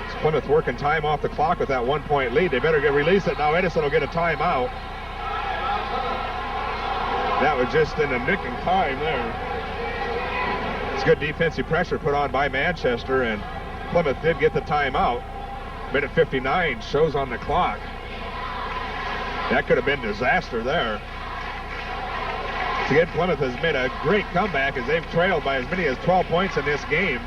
It's Plymouth working time off the clock with that 1-point lead. They better release it. Now Edison will get a timeout. That was just in the nick of time there. It's good defensive pressure put on by Manchester, and Plymouth did get the timeout. Minute 59 shows on the clock. That could have been disaster there. Again, Plymouth has made a great comeback as they've trailed by as many as 12 points in this game.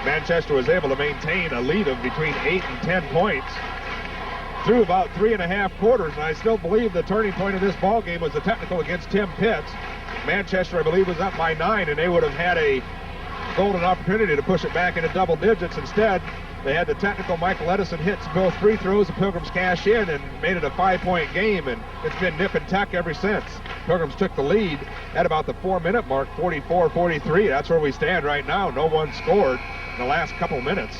Manchester was able to maintain a lead of between 8 and 10 points through about 3.5 quarters, and I still believe the turning point of this ball game was the technical against Tim Pitts. Manchester, I believe, was up by 9, and they would have had a golden opportunity to push it back into double digits. Instead, they had the technical. Michael Edison hits both free throws, the Pilgrims cash in and made it a 5-point game, and it's been nip and tuck ever since. Pilgrims took the lead at about the 4-minute mark, 44-43. That's where we stand right now. No one scored in the last couple minutes.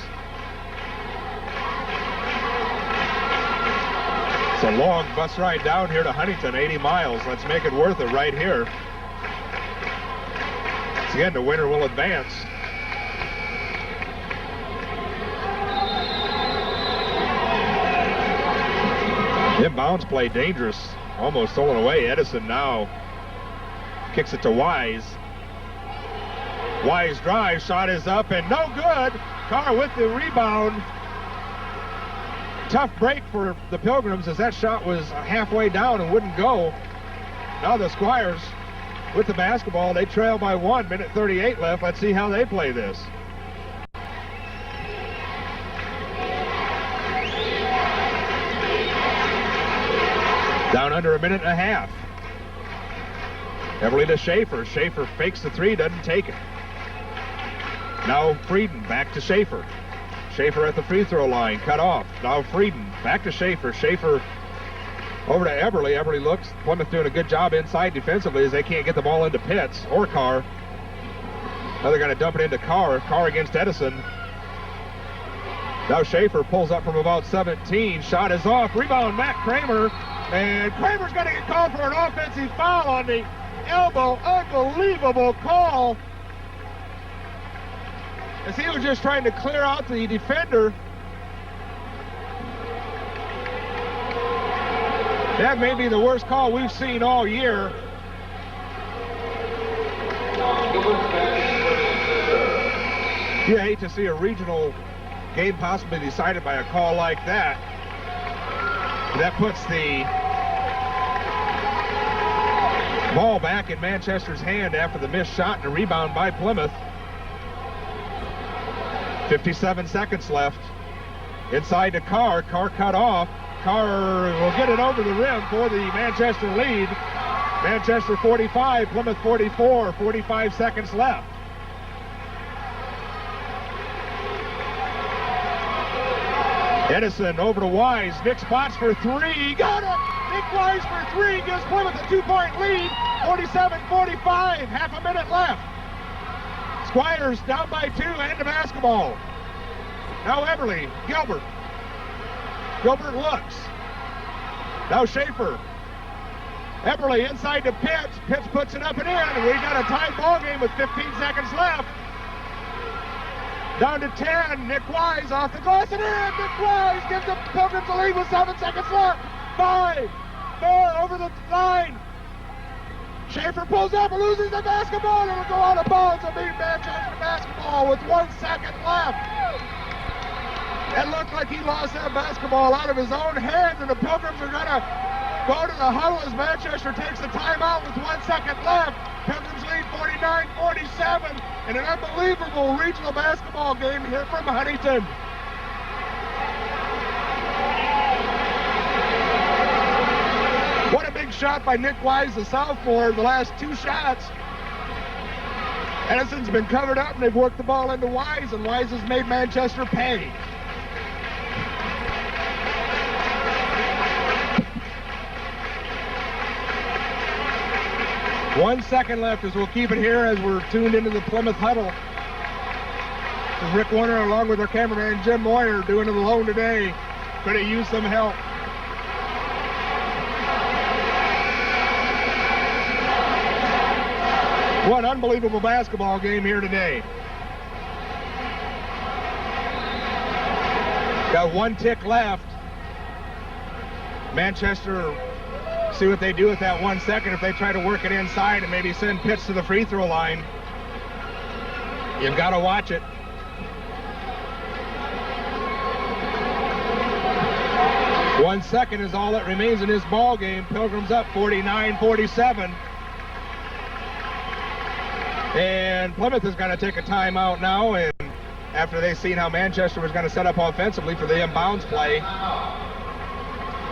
It's a long bus ride down here to Huntington, 80 miles. Let's make it worth it right here. Once again, the winner will advance. Inbounds play dangerous, almost stolen away. Edison now kicks it to Wise. Wise drive, shot is up and no good. Carr with the rebound. Tough break for the Pilgrims as that shot was halfway down and wouldn't go. Now the Squires with the basketball. They trail by 1, minute 38 left. Let's see how they play this. Down under a minute and a half. Everly to Schaefer. Schaefer fakes the three, doesn't take it. Now Frieden back to Schaefer. Schaefer at the free throw line, cut off. Now Frieden back to Schaefer. Schaefer over to Everly. Everly looks. Plymouth doing a good job inside defensively as they can't get the ball into Pitts or Carr. Now they're going to dump it into Carr. Carr against Edison. Now Schaefer pulls up from about 17. Shot is off. Rebound, Matt Kramer. And Kramer's going to get called for an offensive foul on the elbow. Unbelievable call. As he was just trying to clear out the defender. That may be the worst call we've seen all year. You hate to see a regional game possibly decided by a call like that. That puts the ball back in Manchester's hand after the missed shot and a rebound by Plymouth. 57 seconds left. Inside to Carr. Carr cut off. Carr will get it over the rim for the Manchester lead. Manchester 45, Plymouth 44, 45 seconds left. Edison over to Wise. Nick spots for three. Got it! Nick Wise for three gives Plymouth a 2-point lead. 47-45. Half a minute left. Squires down by 2. End of basketball. Now Everly. Gilbert. Gilbert looks. Now Schaefer. Everly inside to Pitts. Pitts puts it up and in. We got a tied ball game with 15 seconds left. Down to 10. Nick Wise off the glass and in. Nick Wise gives the Pilgrims a lead with 7 seconds left. 5, 4 over the line. Schaefer pulls up and loses the basketball. It'll go out of bounds and beat Manchester basketball with 1 second left. It looked like he lost that basketball out of his own hands, and the Pilgrims are going to go to the huddle as Manchester takes the timeout with 1 second left. Pilgrims lead 49-47 in an unbelievable regional basketball game here from Huntington. What a big shot by Nick Wise, the sophomore, the last 2 shots. Edison's been covered up, and they've worked the ball into Wise, and Wise has made Manchester pay. One second left as we'll keep it here as we're tuned into the Plymouth huddle. This is Rick Warner along with our cameraman Jim Moyer doing it alone today. Could have used some help. What an unbelievable basketball game here today. Got 1 tick left. Manchester, see what they do with that 1 second if they try to work it inside and maybe send Pitts to the free throw line. You've got to watch it. One second is all that remains in this ball game. Pilgrims up 49-47. And Plymouth is going to take a timeout now, and after they seen how Manchester was going to set up offensively for the inbounds play.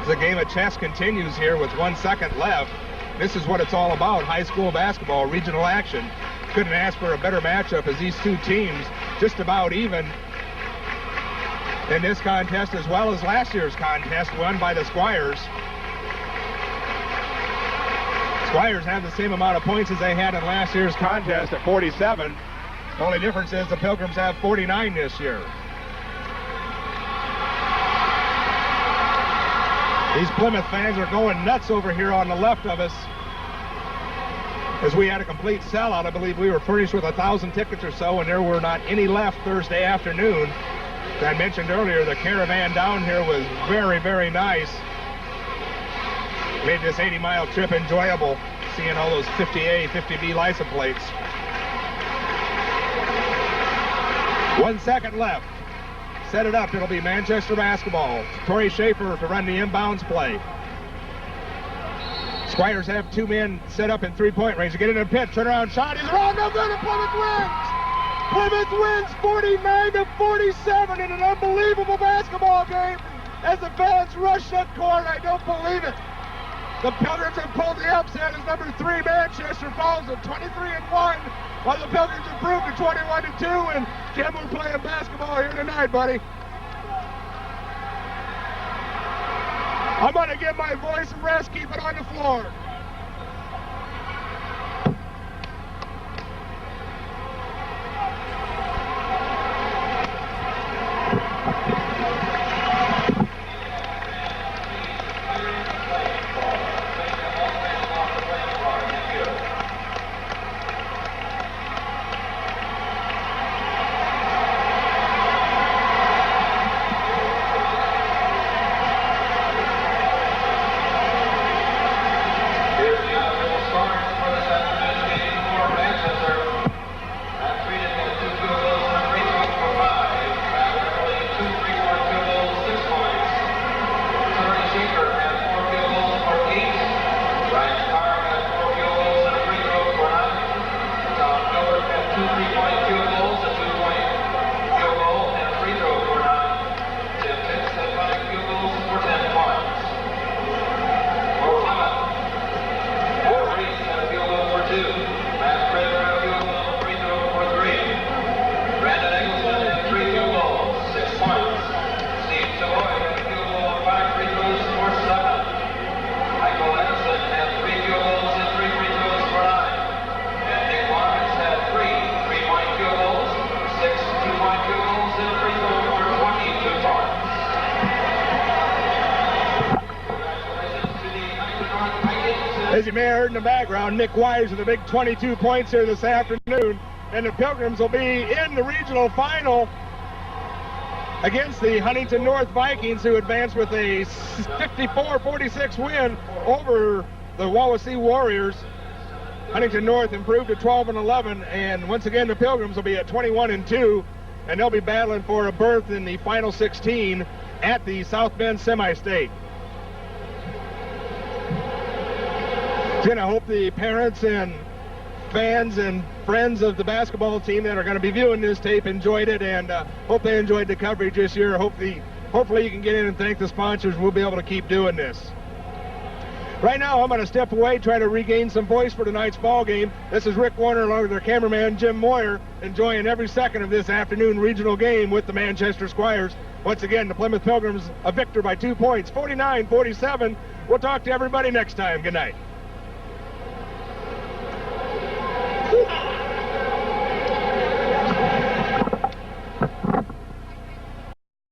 The game of chess continues here with 1 second left. This is what it's all about, high school basketball, regional action. Couldn't ask for a better matchup as these two teams just about even in this contest as well as last year's contest won by the Squires. Squires have the same amount of points as they had in last year's contest at 47. The only difference is the Pilgrims have 49 this year. These Plymouth fans are going nuts over here on the left of us as we had a complete sellout. I believe we were furnished with 1,000 tickets or so, and there were not any left Thursday afternoon. As I mentioned earlier, the caravan down here was very, very nice. Made this 80-mile trip enjoyable, seeing all those 50A, 50B license plates. 1 second left. Set it up. It'll be Manchester basketball. Torrey Schaefer to run the inbounds play. Squires have two men set up in three-point range. They get in a pit. Turnaround shot. He's wrong. No good. And Plymouth wins. Plymouth wins 49-47 in an unbelievable basketball game as the fans rush that court. I don't believe it. The Pilgrims have pulled the upset as number 3 Manchester falls at 23-1, while the Pilgrims improved to 21-2. And Jim, we're playing basketball here tonight, buddy. I'm going to give my voice a rest. Keep it on the floor. As you may have heard in the background, Nick Wise with a big 22 points here this afternoon. And the Pilgrims will be in the regional final against the Huntington North Vikings, who advanced with a 54-46 win over the Wawasee Warriors. Huntington North improved to 12-11, and once again the Pilgrims will be at 21-2, and they'll be battling for a berth in the final 16 at the South Bend Semi-State. Again, I hope the parents and fans and friends of the basketball team that are going to be viewing this tape enjoyed it, and hope they enjoyed the coverage this year. Hopefully you can get in and thank the sponsors. We'll be able to keep doing this. Right now, I'm going to step away, try to regain some voice for tonight's ball game. This is Rick Warner along with their cameraman, Jim Moyer, enjoying every second of this afternoon regional game with the Manchester Squires. Once again, the Plymouth Pilgrims a victor by 2 points, 49-47. We'll talk to everybody next time. Good night.